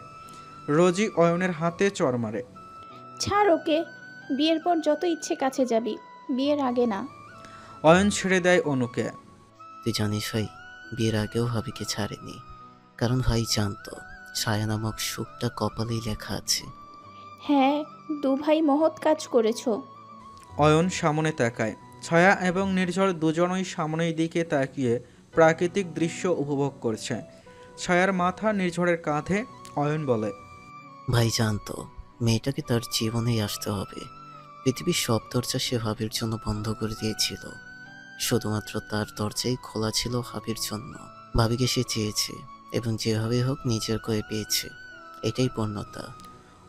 রোজই অয়নের হাতে চড় মারে। ছাড় ওকে, বিয়ের পর যত ইচ্ছে কাছে যাবি, বিয়ের আগে না। অয়ন ছেড়ে দেয় অনুকে। তুই জানিস ভাই, বিয়ের আগেও ভাবিকে ছাড়েনি, কারণ ভাই জানতো ছায়া নামক সুখটা কপালেই লেখা আছে। হ্যাঁ, দু ভাই মহৎ কাজ করেছো। অয়ন সামনে তাকায়। ছায়া এবং নির্ঝর দুজনই সামনের দিকে তাকিয়ে প্রাকৃতিক দৃশ্য উপভোগ করছে। ছায়ার মাথা নির্ঝরের কাঁধে। অয়ন বলে, ভাই জানতো মেয়েটাকে তার জীবনেই আসতে হবে। পৃথিবীর সব দরজা সে ভাবির জন্য বন্ধ করে দিয়েছিল, শুধুমাত্র তার দরজাই খোলা ছিল ভাবির জন্য। ভাবিকে সে চেয়েছে এবং যেভাবে হোক নিজের করে পেয়েছে, এটাই পূর্ণতা।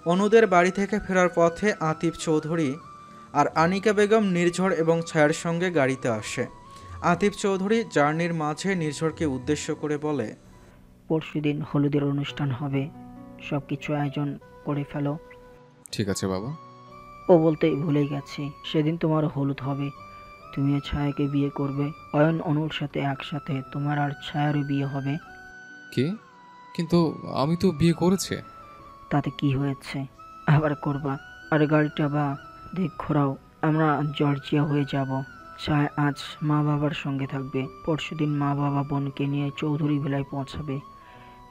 অনুদের বাড়ি থেকে ফেরার পথে আতিফ চৌধুরী আর আনিকা বেগম নির্ঝর এবং ছায়ার সঙ্গে গাড়িতে আসে। আতিফ চৌধুরী জার্নির মাঝে নির্ঝরকে উদ্দেশ্য করে বলে, পরশুদিন হলুদের অনুষ্ঠান হবে, সব কিছু আয়োজন করে ফেলো। ঠিক আছে বাবা। ও বলতেই ভুলেই গেছি, সেদিন তোমার হলুদ হবে, তুমিও ছায়াকে বিয়ে করবে। অয়ন অনুর সাথে একসাথে তোমার আর ছায়ারও বিয়ে হবে। কি? কিন্তু আমি তো বিয়ে করেছি। তাতে কি হয়েছে, আবার করবা। আর গাড়িটা বা দিক ঘোরাও, আমরা জর্জিয়া হয়ে যাব। ছায়া আজ মা বাবার সঙ্গে থাকবে, পরশুদিন মা বাবা বোনকে নিয়ে চৌধুরী ভিলায় পৌঁছাবে।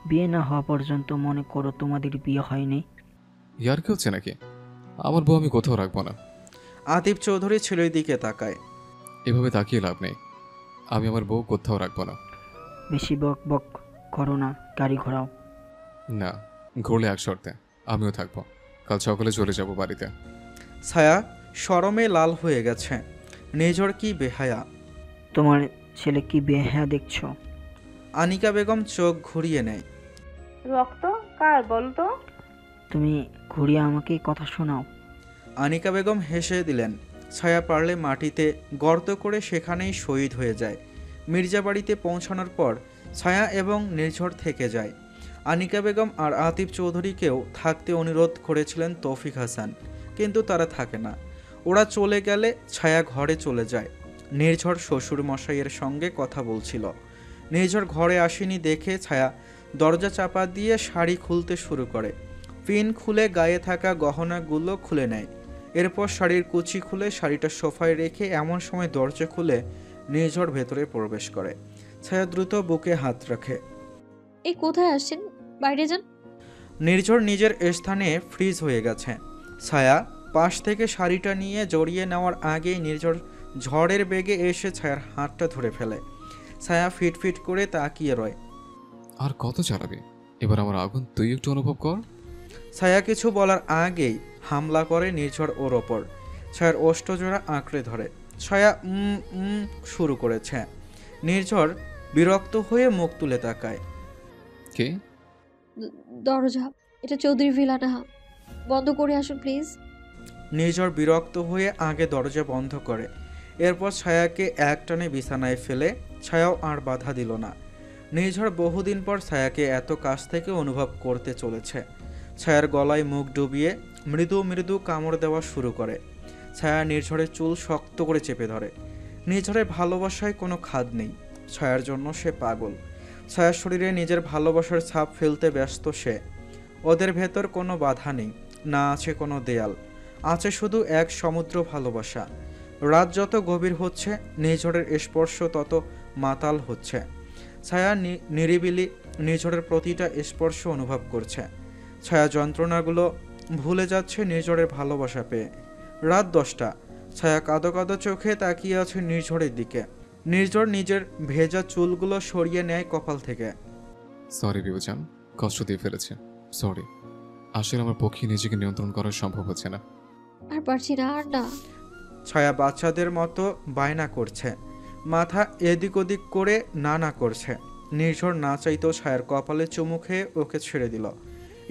বিয়ে না হওয়া পর্যন্ত মনে করো তোমাদের বিয়ে হয়নি। ইয়ার কি হচ্ছে নাকি? আমার বউ আমি কোথাও রাখবো না। আতিফ চৌধুরী ছেলের দিকে তাকায়। এভাবে তাকিয়ে লাভ নেই, আমি আমার বউ কোথাও রাখবো না। বেশি বক বক করো না, গাড়ি ঘোরাও। না, ঘুরলে এক শর্তে, আমিও থাকবো। কাল সকালে চলে যাব বাড়িতে। ছায়া শরমে লাল হয়ে গেছে। নির্ঝর কি বেহায়া। তোমার ছেলে কি বেহায়া দেখছো? আনিকা বেগম চোখ ঘুরিয়ে নেয়। রক্ত কার বলতো? তুমি ঘুরিয়ে আমাকে কথা শোনাও। আনিকা বেগম হেসে দিলেন। ছায়া পারলে মাটিতে গর্ত করে সেখানেই শহীদ হয়ে যায়। মির্জা বাড়িতে পৌঁছানোর পর ছায়া এবং নির্ঝর থেকে যায়। আনিকা বেগম আর আতিফ চৌধুরীকেও থাকতে অনুরোধ করেছিলেন তৌফিক হাসান, কিন্তু তারা থাকে না। ওরা চলে গেলে ছায়া ঘরে চলে যায়। নির্ঝর শ্বশুর মশাইয়ের সঙ্গে কথা বলছিল। নির্ঝর ঘরে আসেনি দেখে ছায়া দরজা চাপা দিয়ে শাড়ি খুলতে শুরু করে। পিন খুলে গায়ে থাকা গহনাগুলো খুলে নেয়। এরপর শাড়ির কুচি খুলে শাড়িটা সোফায় রেখে এমন সময় দরজা খুলে নির্ঝর ভেতরে প্রবেশ করে। ছায়া দ্রুত বুকে হাত রাখে। এই কোথায় আসছেন? বাইরে যান। নির্ঝর নিজের স্থানে ফ্রিজ হয়ে গেছে। ছায়া পাশ থেকে শাড়িটা নিয়ে জড়িয়ে নেওয়ার আগেই নির্ঝর ঝড়ের বেগে এসে ছায়ার হাতটা ধরে ফেলে। ছায়া ফিটফিট করে তাকিয়ে রয়। আর কত চালাবি? এবার আমার আগুন তুই একটু অনুভব কর। ছায়া কিছু বলার আগেই হামলা করে নির্ঝর ওর ওপর। ছায়ার ওষ্ঠজোড়া আঁকড়ে ধরে। ছায়া শুরু করেছে। নির্ঝর বিরক্ত হয়ে মুখ তুলে তাকায়। কে? দরজা, এটা চৌধুরী ভিলা না, বন্ধ করে আসুন প্লিজ। নির্ঝর বিরক্ত হয়ে আগে দরজা বন্ধ করে। এরপর ছায়াকে একটানে বিছানায় ফেলে। ছায়াও আর বাধা দিল না। নির্ঝর বহুদিন পর ছায়াকে এত কাছ থেকে অনুভব করতে চলেছে। ছায়ার গলায় মুখ ডুবিয়ে মৃদু মৃদু কামড় দেওয়া শুরু করে। ছায়া নির্ঝরের চুল শক্ত করে চেপে ধরে। নির্ঝরের ভালোবাসায় কোনো খাদ নেই। ছায়ার জন্য সে পাগল। ছায়ার শরীরে নিজের ভালোবাসার ছাপ ফেলতে ব্যস্ত সে। ওদের ভেতর কোনো বাধা নেই, না আছে কোনো দেয়াল, আছে শুধু এক সমুদ্র ভালোবাসা। রাত যত গভীর হচ্ছে নির্ঝরের স্পর্শ তত মাতাল হচ্ছে। ছায়া নিরিবিলি নির্ঝরের প্রতিটা স্পর্শ অনুভব করছে। ছায়া যন্ত্রণাগুলো ভুলে যাচ্ছে নির্ঝরের ভালোবাসা পেয়ে। রাত 10টা। ছায়া কাঁদো কাঁদো চোখে তাকিয়ে আছে নির্ঝরের দিকে। নির্ঝর নিজের ভেজা চুলগুলো সরিয়ে নেয় কপাল থেকে। সরি বিবেচান, কষ্ট দিয়ে ফেলেছে, সরি। আসলে আমার পক্ষে নিজেকে নিয়ন্ত্রণ করা সম্ভব হচ্ছে না। আর পারছি না, আর না। ছায়া বাচ্চাদের মতো বায়না করছে, মাথা এদিক ওদিক করে না করছে। নির্ঝর না চাইতেও ছায়ার কপালে চুমু খেয়ে ওকে ছেড়ে দিল।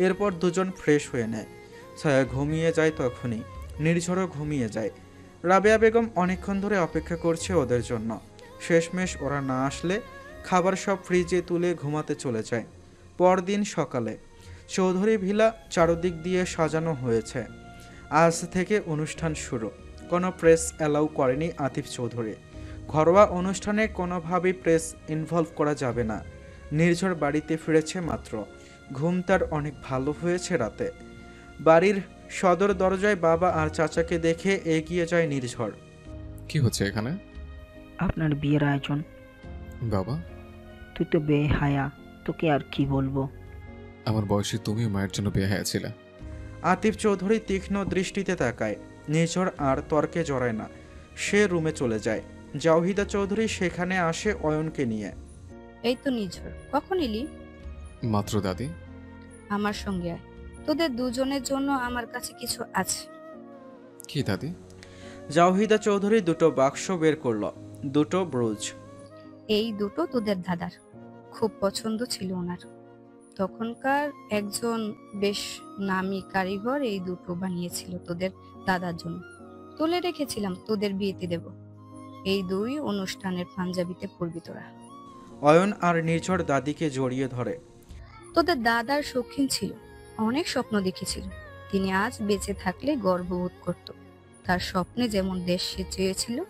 এরপর দুজন ফ্রেশ হয়ে নেয়। ছায়া ঘুমিয়ে যায় তখনই। নির্ঝরও ঘুমিয়ে যায়। রাবেয়া বেগম অনেকক্ষণ ধরে অপেক্ষা করছে ওদের জন্য। শেষমেশ ওরা না আসলে খাবার সব ফ্রিজে তুলে ঘুমাতে চলে যায়। পরদিন সকালে চৌধুরী ভিলা চারদিক দিয়ে সাজানো হয়েছে। আজ থেকে অনুষ্ঠান শুরু। কোনো প্রেস অ্যালাউ করেনি আতিফ চৌধুরী। ঘরোয়া অনুষ্ঠানে কোনোভাবেই প্রেস ইনভলভ করা যাবে না। নির্ঝর বাড়িতে ফিরেছে মাত্র। ঘুম তার অনেক ভালো হয়েছে রাতে। বাড়ির সদর দরজায় বাবা আর চাচাকে দেখে এগিয়ে যায় নির্ঝর। কি হচ্ছে এখানে? আপনার বিয়ের আয়োজন। বাবা, তুই তো বেহায়া, তোকে আর কি বলবো। আমার বয়সে তুমিও মায়ের জন্য বেহায়া ছিলে। আতিফ চৌধুরী তীক্ষ্ণ দৃষ্টিতে তাকায়। নির্ঝর আর তর্কে জড়ায় না, সে রুমে চলে যায়। জাওহিদা চৌধুরী সেখানে আসে অয়নকে নিয়ে। এই তো নিঝর, কখন এলি? মাত্র দাদি। আমার সঙ্গে আয়, তোদের দুজনের জন্য আমার কাছে কিছু আছে। কি দাদি? জাওহিদা চৌধুরী দুটো বাক্স বের করলো, দুটো ব্রুজ। এই দুটো তোদের দাদার, খুব পছন্দ ছিল ওনার। তখনকার একজন বেশ নামী কারিগর এই দুটো বানিয়েছিল তোদের দাদার জন্য। তুলে রেখেছিলাম, তোদের বিয়েতে দেব। এই দুই অনুষ্ঠানের পাঞ্জাবিতে পরবি তোরা। অয়ন আর নির্ঝর দাদিকে জড়িয়ে ধরে। তোদের দাদার শৌখিন ছিল, অনেক স্বপ্ন দেখেছিল। তিনি আজ বেঁচে থাকলে গর্ববোধ করত। তার স্বপ্নে যেমন দেশ সে চেয়েছিল,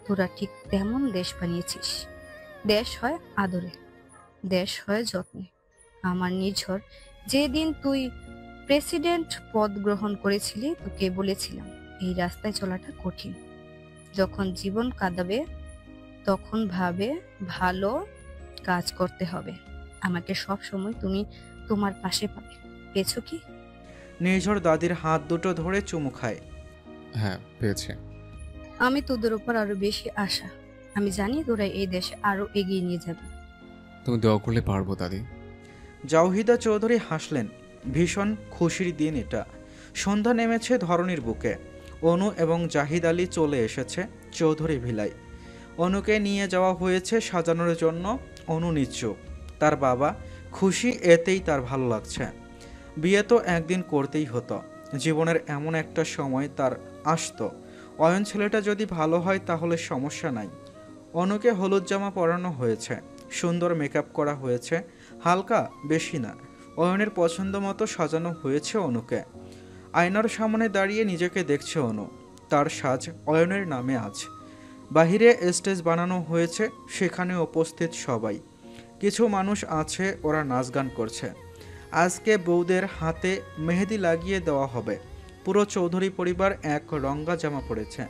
তোরা ঠিক তেমন দেশ বানিয়েছিস। দেশ হয় আদরে, দেশ হয় যত্নে। আমার নিঝর, যেদিন তুই প্রেসিডেন্ট পদ গ্রহণ করেছিলি, তোকে বলেছিলাম এই রাস্তায় চলাটা কঠিন। যখন জীবন কাঁদাবে তখন ভাবে ভালো কাজ করতে হবে। আমাকে সব সময় তুমি তোমার পাশে পাবে, পেয়েছো কি? নির্ঝর দাদির হাত দুটো ধরে চুমু খায়। হ্যাঁ, পেয়েছে। আমি তোদের উপর আরো বেশি আশা। আমি জানি তোরা এই দেশে আরো এগিয়ে নিয়ে যাবে। তুমি দোয়া করলে পারবো দাদি। জাওহিদা চৌধুরী হাসলেন। ভীষণ খুশির দিন এটা। সন্ধ্যা নেমেছে ধরণীর বুকে। অনু এবং জাহিদ আলী চলে এসেছে চৌধুরী ভিলায়। অনুকে নিয়ে যাওয়া হয়েছে সাজানোর জন্য। অনু নিশ্চুপ। তার বাবা খুশি, এতেই তার ভালো লাগছে। বিয়ে তো একদিন করতেই হতো। জীবনের এমন একটা সময় তার আসতো, অয়ন ছেলেটা যদি ভালো হয় তাহলে সমস্যা নাই। অনুকে হলুদ জামা পরানো হয়েছে, সুন্দর মেকআপ করা হয়েছে, হালকা বেশি না। অয়নের পছন্দ মতো সাজানো হয়েছে অনুকে। আয়নার সামনে দাঁড়িয়ে নিজেকে দেখছে অনু। তার সাজ অয়নের নামে আজ। বাহিরে স্টেজ বানানো হয়েছে, সেখানে উপস্থিত সবাই। কিছু মানুষ আছে, ওরা নাচ গান করছে। আজকে বউদের হাতে মেহেদি লাগিয়ে দেওয়া হবে। পুরো চৌধুরী পরিবার এক রঙা জামা পরেছে,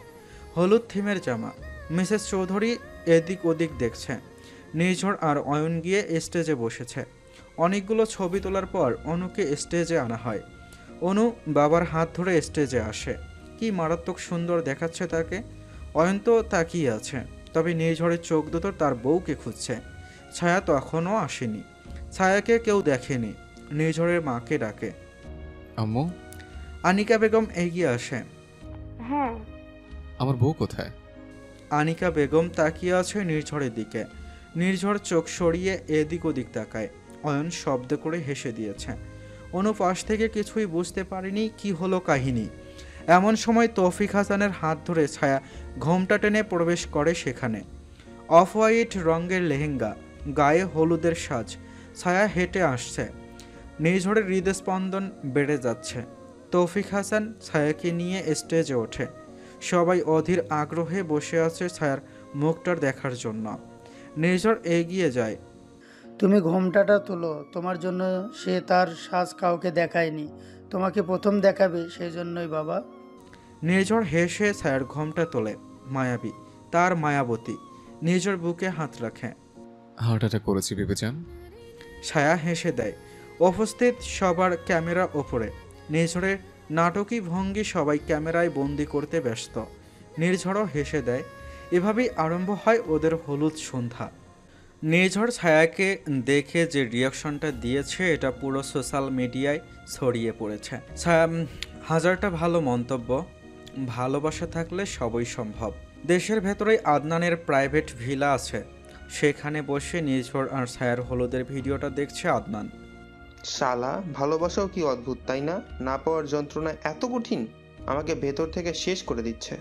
হলুদ থিমের জামা। মিসেস চৌধুরী এদিক ওদিক দেখছে। নির্ঝর আর অয়ন গিয়ে স্টেজে বসেছে। অনেকগুলো ছবি তোলার পর অনুকে স্টেজে আনা হয়। অনু বাবার হাত ধরে স্টেজে আসে। কি মারাত্মক সুন্দর দেখাচ্ছে তাকে। অয়ন তো তাকিয়ে আছে, তবে নির্ঝরের চোখ দুটো তার বউকে খুঁজছে। ছায়া তখনও আসেনি। ছায়াকে কেউ দেখেনি। নির্ঝরের মাকে ডাকে। আম্মু। আনিকা বেগম এগিয়ে আসে। হ্যাঁ, আমার বউ কোথায়? আনিকা বেগম তাকিয়ে আছে নির্ঝরের দিকে। নির্ঝর চোখ সরিয়ে এদিক ওদিক তাকায়। অয়ন শব্দ করে হেসে দিয়েছে। অনু পাশ থেকে কিছুই বুঝতে পারেনি কি হলো কাহিনী। এমন সময় তৌফিক হাসানের হাত ধরে ছায়া ঘোমটা টেনে প্রবেশ করে সেখানে। অফ হোয়াইট রঙের লেহেঙ্গা, গায়ে হলুদের সাজ। ছায়া হেঁটে আসছে। নির্ঝরের হৃদস্পন্দন বেড়ে যাচ্ছে। তৌফিক হাসান ছায়াকে নিয়ে স্টেজে ওঠে। সবাই অধীর আগ্রহে বসে আছে ছায়ার মুখটার দেখার জন্য। নির্ঝর এগিয়ে যায়। তুমি ঘোমটাটা তোলো, তোমার জন্য সে তার সাজ কাউকে দেখায়নি, তোমাকে প্রথম দেখাবে, সেই জন্যই বাবা। নির্ঝর হেসে ছায়ার ঘোমটা তোলে। মায়াবী, তার মায়াবতী। নির্ঝর বুকে হাত রাখে। হার্ট অ্যাটাক করেছি বিবেচান। ছায়া হেসে দেয়। উপস্থিত সবার ক্যামেরা ওপরে। নির্ঝরের নাটকী ভঙ্গি সবাই ক্যামেরায় বন্দি করতে ব্যস্ত। নির্ঝরও হেসে দেয়। এভাবেই আরম্ভ হয় ওদের হলুদ সন্ধ্যা। নির্ঝর ছায়াকে দেখে যে রিয়াকশনটা দিয়েছে, এটা পুরো সোশ্যাল মিডিয়ায় ছড়িয়ে পড়েছে। ছায়া হাজারটা ভালো মন্তব্য। ভালোবাসা থাকলে সবই সম্ভব। দেশের ভেতরেই আদনানের প্রাইভেট ভিলা আছে। সেখানে বসে নির্ঝর আর ছায়ার হলুদের ভিডিওটা দেখছে আদনান। শালা, ভালোবাসাও কি অদ্ভুত, তাই না? না পাওয়ার যন্ত্রণা এত কঠিন, আমাকে ভেতর থেকে শেষ করে দিচ্ছে।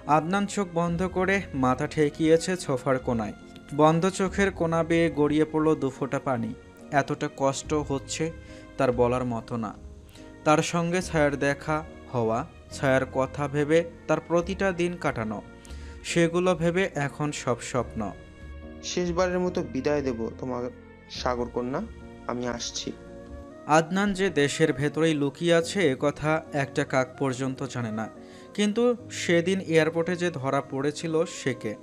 আদনান চোখ বন্ধ করে মাথা ঠেকিয়েছে সোফার কোনায়। বন্ধ চোখের কোনা বেয়ে গড়িয়ে পড়ল দুফোঁটা পানি। এতটা কষ্ট হচ্ছে তার বলার মতো না। তার সঙ্গে ছায়ার দেখা হওয়া, ছায়ার কথা ভেবে তার প্রতিটা দিন কাটানো, সেগুলো ভেবে এখন সব স্বপ্ন। শেষবারের মতো বিদায় দেব তোমার সাগর কন্যা, আমি আসছি। আদনান যে দেশের ভেতরেই লুকিয়ে আছে এ কথা একটা কাক পর্যন্ত জানে না, কিন্তু সেদিন এয়ারপোর্টে যে ধরা পড়েছিল সে কে?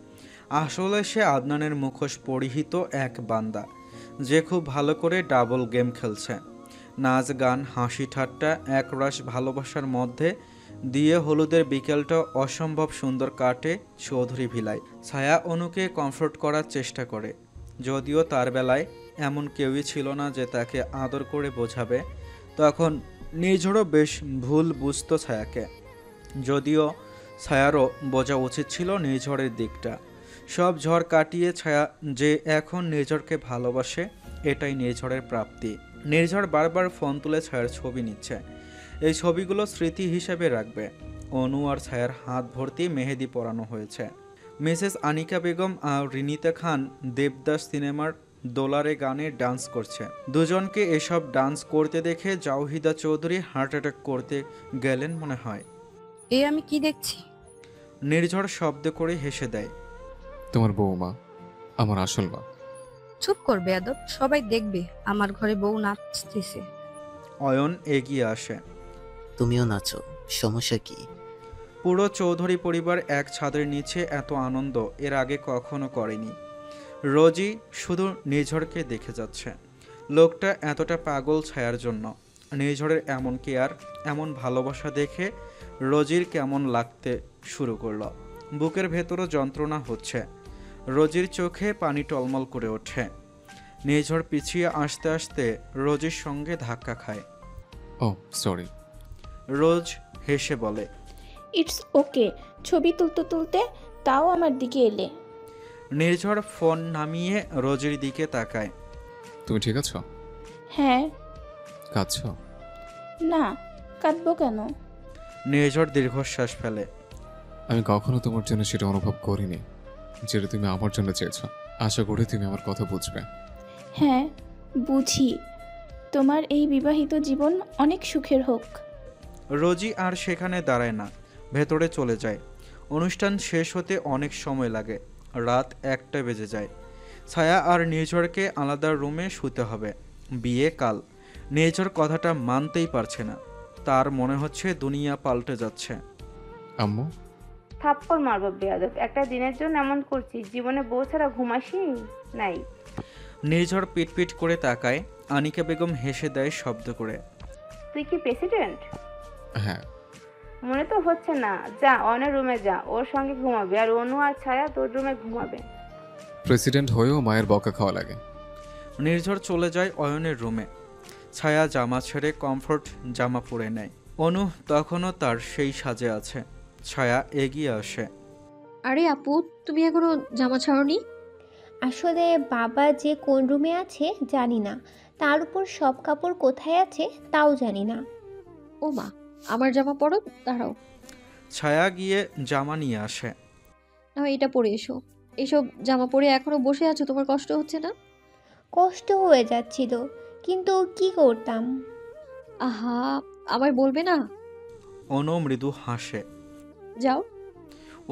আসলে সে আদনানের মুখোশ পরিহিত এক বান্দা, যে খুব ভালো করে ডাবল গেম খেলছে। নাচ গান হাসি ঠাট্টা একরাশ ভালোবাসার মধ্যে দিয়ে হলুদের বিকেলটা অসম্ভব সুন্দর কাটে চৌধুরী ভিলায়। ছায়া অনুকে কমফোর্ট করার চেষ্টা করে, যদিও তার বেলায় এমন কেউই ছিল না যে তাকে আদর করে বোঝাবে। তখন নির্ঝরও বেশ ভুল বুঝতো ছায়াকে, যদিও ছায়ারও বোঝা উচিত ছিল নির্ঝরের দিকটা। সব ঝড় কাটিয়ে ছায়া যে এখন নির্ঝরকে ভালোবাসে, এটাই নির্ঝরের প্রাপ্তি। নির্ঝর বারবার ফোন তুলে ছায়ার ছবি নিচ্ছে, এই ছবিগুলো স্মৃতি হিসেবে রাখবে। অনু আর ছায়ার হাত ভর্তি মেহেদি পরানো হয়েছে। মিসেস আনিকা বেগম আর রিনিতা খান দেবদাস সিনেমার দোলারে গানে ডান্স করছে। দুজনকে এসব ডান্স করতে দেখে জাওহিদা চৌধুরী হার্ট অ্যাটাক করতে গেলেন মনে হয়। এ আমি কি দেখছি? নির্ঝর শব্দ করে হেসে দেয়। তোমার বৌমা, আমার আসল মা। চুপ কর বেয়াদব, সবাই দেখবে আমার ঘরে বউ নাচতেছে। অয়ন এগিয়ে আসে। তুমিও নাচো, সমস্যা কি? পুরো চৌধুরী পরিবার এক ছাদের নিচে এত আনন্দ এর আগে কখনো করেনি। রোজই শুধু নির্ঝরকে দেখে যাচ্ছে। লোকটা এতটা পাগল ছায়ার জন্য। নির্ঝরের এমন কেয়ার, এমন ভালোবাসা দেখে রোজির কেমন লাগতে শুরু করলো। বুকের ভেতরও যন্ত্রণা হচ্ছে। রোজির চোখে পানি টলমল করে ওঠে। নির্ঝর পিছিয়ে আসতে আসতে রোজির সঙ্গে ধাক্কা খায়। ও সরি। রোজ হেসে বলে, ইটস ওকে। ছবি তুলতে তুলতে তাও আমার দিকে এলে। নির্ঝর ফোন নামিয়ে রোজির দিকে তাকায়। তুমি ঠিক আছো? হ্যাঁ। কাঁদছো? না, কাঁদবো কেন? নির্ঝর দীর্ঘশ্বাস ফেলে। আমি কখনো তোমার জন্য সেটা অনুভব করিনি, যেটা তুমি আমার জন্য চেয়েছো। আশা করি তুমি আমার কথা বুঝবে। হ্যাঁ, বুঝি। তোমার এই বিবাহিত জীবন অনেক সুখের হোক। রোজি আর সেখানে দাঁড়ায় না, ভেতরে চলে যায়। অনুষ্ঠান শেষ হতে অনেক সময় লাগে, রাত 1টা বেজে যায়। ছায়া আর নির্ঝরকে আলাদা রুমে শুতে হবে। বিয়ে কাল। নির্ঝর কথাটা মানতেই পারছে না, তার মনে হচ্ছে দুনিয়া পাল্টে যাচ্ছে। আম্মু? থাপ্পড় মারবো বেয়াদব, একটা দিনের জন্য এমন করছিস, জীবনে বউ ছাড়া ঘুমাসি নাই। নির্ঝর পিটপিট করে তাকায়। আনিকা বেগম হেসে দেয় শব্দ করে। তুই কি প্রেসিডেন্ট? হ্যাঁ। মনে তো হচ্ছে না। যা অনের রুমে যা, ওর সঙ্গে ঘুমাবে, আর অনু আর ছায়া তোর রুমে ঘুমাবে। প্রেসিডেন্ট হয়েও মায়ের বকা খাওয়া লাগে। নির্ঝর চলে যায় অয়নের রুমে। ছায়া জামা ছেড়ে কমফোর্ট জামা পরে নেয়। অনু তখনও তার সেই সাজে আছে। ছায়া এগিয়ে আসে। আরে আপু, তুমি এখনো জামা ছাড়োনি? আসলে বাবা যে কোন রুমে আছে জানি না, তার উপর সব কাপড় কোথায় আছে তাও জানি না। ও মা, আমার জামা পরো, দাঁড়াও। ছায়া গিয়ে জামা নিয়ে আসে। না, এটা পরে এসো। এসব জামা পরে এখনো বসে আছো, তোমার কষ্ট হচ্ছে না? কষ্ট হয়ে যাচ্ছিল, কিন্তু কি করতাম। আহা, আমায় বলবে না? অনু মৃদু হাসে। যাও।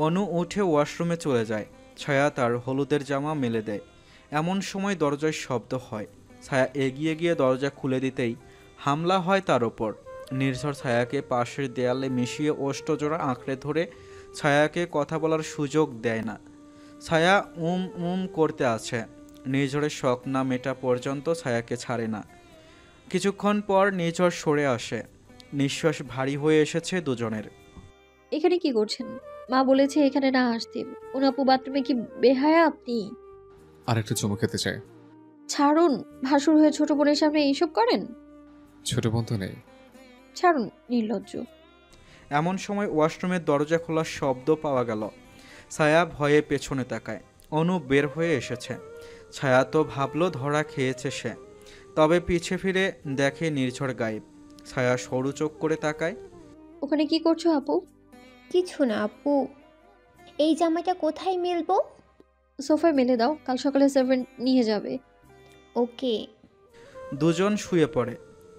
অনু উঠে ওয়াশরুমে চলে যায়। ছায়া তার হলুদের জামা মেলে দেয়। এমন সময় দরজায় শব্দ হয়। ছায়া এগিয়ে গিয়ে দরজা খুলে দিতেই হামলা হয় তার ওপর। নির্ঝর ছায়াকে পাশের দেয়ালে মিশিয়ে ওষ্ঠজোড়া আঁকড়ে ধরে ছায়াকে কথা বলার সুযোগ দেয় না। ছায়া করতে আছে। নির্ঝরের শখ না মেটা পর্যন্ত ছায়াকে ছাড়ে না। কিছুক্ষণ পর নির্ঝর সরে আসে। নিঃশ্বাস ভারী হয়ে এসেছে দুজনের। এখানে কি করছেন? মা বলেছে এখানে না আসতে। আপু বাথরুমে কি বেহায়া আপনি? আর একটা চুমু খেতে চাই। ছাড়ুন, ভাসুর হয়ে ছোট বোনের সামনে এইসব করেন? ছোট বোন তো নেই। ছাড়ুন, নির্লজ্জ। এমন সময় ওয়াশরুমের দরজা খোলার শব্দ পাওয়া গেল। ছায়া ভয়ে পেছনে তাকায়। অনু বের হয়ে এসেছে। ছায়া তো ভাবলো ধরা খেয়েছে সে, তবে পিছে ফিরে দেখে নির্ঝর গায়েব। ছায়া সরু চোখ করে তাকায়। ওখানে কি করছো আপু? কিছু না আপু। এই জামাটা কোথায় মেলবো? সোফায় মেলে দাও, কাল সকালে সার্ভেন্ট নিয়ে যাবে। ওকে। দুজন শুয়ে পড়ে।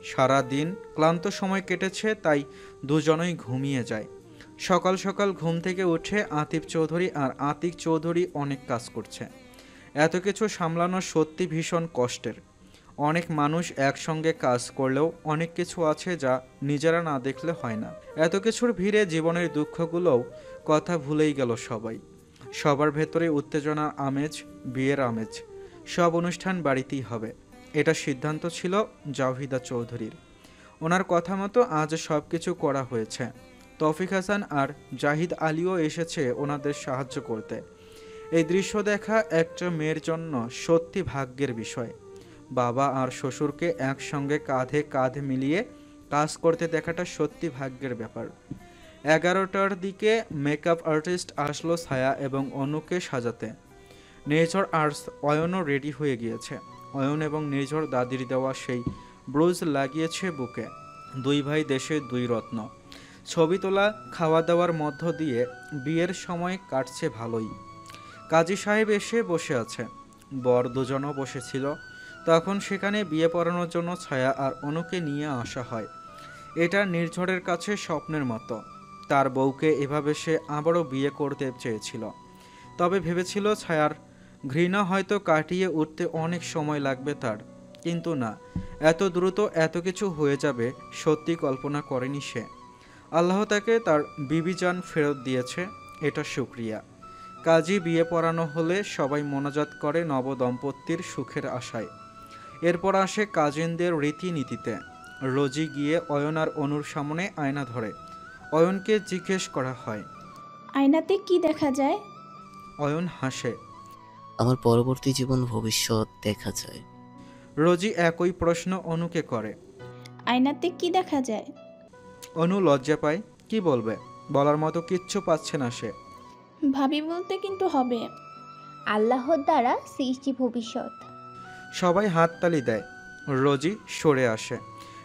সারা দিন ক্লান্ত সময় কেটেছে, তাই দুজনেই ঘুমিয়ে যায়। সকাল সকাল ঘুম থেকে উঠে আতিফ চৌধুরী আর আতিক চৌধুরী অনেক কাজ করছে। এত কিছু সামলানো সত্যি ভীষণ কষ্টের। অনেক মানুষ একসঙ্গে কাজ করলেও অনেক কিছু আছে যা নিজেরা না দেখলে হয় না। এত কিছুর ভিড়ে জীবনের দুঃখগুলোও কথা ভুলেই গেল সবাই। সবার ভেতরে উত্তেজনার আমেজ, বিয়ের আমেজ। সব অনুষ্ঠান বাড়িতেই হবে, এটা সিদ্ধান্ত ছিল জাহিদা চৌধুরীর। ওনার কথা মতো আজ সব কিছু করা হয়েছে। তৌফিক হাসান আর জাহিদ আলীও এসেছে ওনাদের সাহায্য করতে। এই দৃশ্য দেখা একটা মেয়ের জন্য সত্যি ভাগ্যের বিষয়। বাবা আর শ্বশুরকে একসঙ্গে কাঁধে কাঁধ মিলিয়ে কাজ করতে দেখাটা সত্যি ভাগ্যের ব্যাপার। 11টার দিকে মেকআপ আর্টিস্ট আসলো ছায়া এবং অনুকে সাজাতে। নির্ঝর আর অয়নও রেডি হয়ে গিয়েছে। অয়ন এবং নির্ঝর দাদির দেওয়া সেই ব্রুজ লাগিয়েছে বুকে। দুই ভাই দেশের দুই রত্ন। ছবি তোলা, খাওয়া দাওয়ার মধ্য দিয়ে বিয়ের সময় কাটছে ভালোই। কাজী সাহেব এসে বসে আছে, বর দুজনও বসেছিল। তখন সেখানে বিয়ে পড়ানোর জন্য ছায়া আর অনুকে নিয়ে আসা হয়। এটা নির্ঝরের কাছে স্বপ্নের মতো। তার বউকে এভাবে সে আবারও বিয়ে করতে চেয়েছিল। তবে ভেবেছিল ছায়ার ঘৃণা হয়তো কাটিয়ে উঠতে অনেক সময় লাগবে তার, কিন্তু না, এত দ্রুত এত কিছু হয়ে যাবে সত্যি কল্পনা করেনি সে। আল্লাহ তাকে তার বিবিজান ফেরত দিয়েছে, এটা শুকরিয়া। কাজী বিয়ে পড়ানো হলে সবাই মোনাজাত করে নবদম্পতির সুখের আশায়। এরপর আসে কাজিনদের রীতিনীতিতে। রোজি গিয়ে অয়ন আর অনুর সামনে আয়না ধরে। অয়নকে জিজ্ঞেস করা হয়, আয়নাতে কি দেখা যায়? অয়ন হাসে। আমার পরবর্তী জীবন ভবিষ্যৎ দেখা যায়। রোজি একই প্রশ্ন অনুকে করে। আয়নাতে কি দেখা যায়? অনু লজ্জা পায়, কি বলবে, বলার মতো কিচ্ছু পাচ্ছে না সে। ভাবি বলতে কিন্তু হবে। আল্লাহর দ্বারা সৃষ্টি ভবিষ্যৎ। সবাই হাততালি দেয়। রোজি সরে আসে।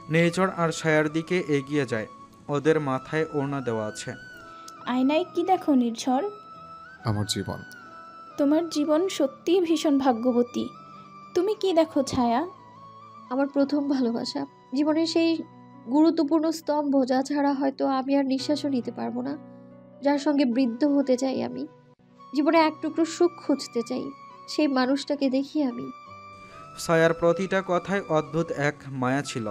নির্ঝর আর ছায়ার দিকে এগিয়ে যায়। ওদের মাথায় ওড়না দেওয়া আছে। আয়নায় কি দেখো নির্ঝর? আমার জীবন। তোমার জীবন সত্যিই ভীষণ ভাগ্যবতী। তুমি কি দেখো ছায়া? আমার প্রথম ভালোবাসা, জীবনের সেই গুরুত্বপূর্ণ স্তম্ভ যা ছাড়া হয়তো আমি আর নিঃশ্বাসও নিতে পারবো না। যার সঙ্গে বৃদ্ধ হতে চাই আমি, জীবনে এক টুকরো সুখ খুঁজতে চাই, সেই মানুষটাকে দেখি আমি। ছায়ার প্রতিটা কথায় অদ্ভুত এক মায়া ছিল,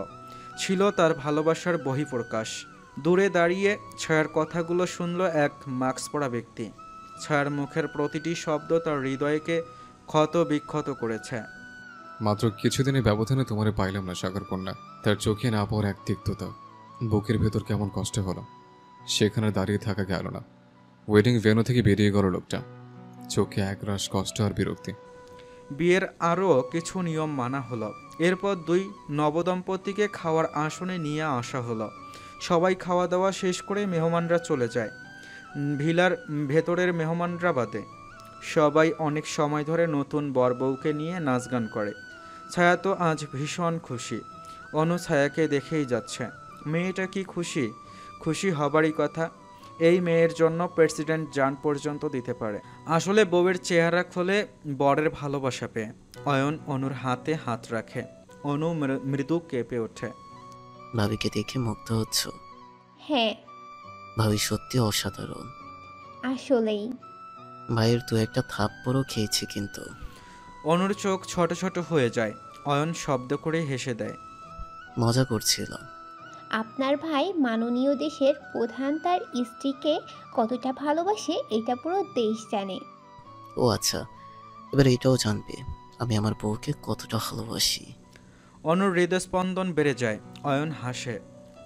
ছিল তার ভালোবাসার বহিঃপ্রকাশ। দূরে দাঁড়িয়ে ছায়ার কথাগুলো শুনল এক মাস্ক পরা ব্যক্তি। ছায়ার মুখের প্রতিটি শব্দ তার হৃদয়কে ক্ষত বিক্ষত করেছে। মাত্র কিছুদিনের ব্যবধানে তোমারে পাইলাম না সাগর কন্যা। তার চোখে না পাওয়ার এক তিক্ততা, বুকের ভেতর কেমন কষ্ট হলো। সেখানে দাঁড়িয়ে থাকা গেল না। ওয়েডিং ভেন্যু থেকে বেরিয়ে গেল লোকটা, চোখে একরাশ কষ্ট আর বিরক্তি। বিয়ের আরও কিছু নিয়ম মানা হলো। এরপর দুই নবদম্পতিকে খাওয়ার আসনে নিয়ে আসা হলো। সবাই খাওয়া দাওয়া শেষ করে মেহমানরা চলে যায়। ভিলার ভেতরের মেহমানরা বাদে সবাই অনেক সময় ধরে নতুন বর বউকে নিয়ে নাচ গান করে। ছায়া তো আজ ভীষণ খুশি। অনু ছায়াকে দেখেই যাচ্ছে। মেয়েটা কি খুশি, খুশি হবারই কথা। এই মেয়ের জন্য প্রেসিডেন্ট জান পর্যন্ত দিতে পারে। আসলে বউয়ের চেহারা খোলে বরের ভালোবাসা পেয়ে। অয়ন অনুর হাতে হাত রাখে। অনু মৃদু কেঁপে ওঠে। ভাবিকে দেখে মুগ্ধ হচ্ছ? হ্যাঁ, ভাবি সত্যি অসাধারণ। আসলেই। ভাইয়ের দু একটা থাপ্পড়ও খেয়েছি কিন্তু। অনুর চোখ ছোট ছোট হয়ে যায়। অয়ন শব্দ করে হেসে দেয়। মজা করছিল। আপনার ভাই মাননীয় দেশের প্রধান তার স্ত্রীকে কতটা ভালোবাসে এটা পুরো দেশ জানে। ও আচ্ছা, এবার এটাও জানবে আমি আমার বউকে কতটা ভালোবাসি। অনুর হৃদস্পন্দন বেড়ে যায়। অয়ন হাসে।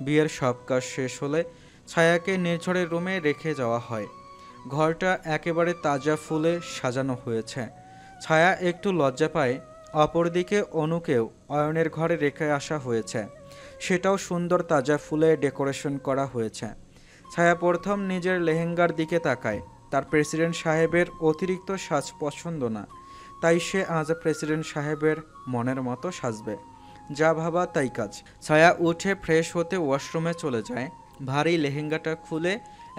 বিয়ের সব কাজ শেষ হলে ছায়াকে নির্ঝরের রুমে রেখে যাওয়া হয়। ঘরটা একেবারে তাজা ফুলে সাজানো হয়েছে। ছায়া একটু লজ্জা পায়। অপরদিকে অনুকেও অয়নের ঘরে রেখে আসা হয়েছে। সেটাও সুন্দর তাজা ফুলে ডেকোরেশন করা হয়েছে। ছায়া প্রথম নিজের লেহেঙ্গার দিকে তাকায়। তার প্রেসিডেন্ট সাহেবের অতিরিক্ত সাজ পছন্দ না, তাই সে আজ প্রেসিডেন্ট সাহেবের মনের মতো সাজবে। যা ভাবা তাই কাজ। ছায়া উঠে ফ্রেশ হতে ওয়াশরুমে চলে যায়। ভারী লেহেঙ্গাটা খুলে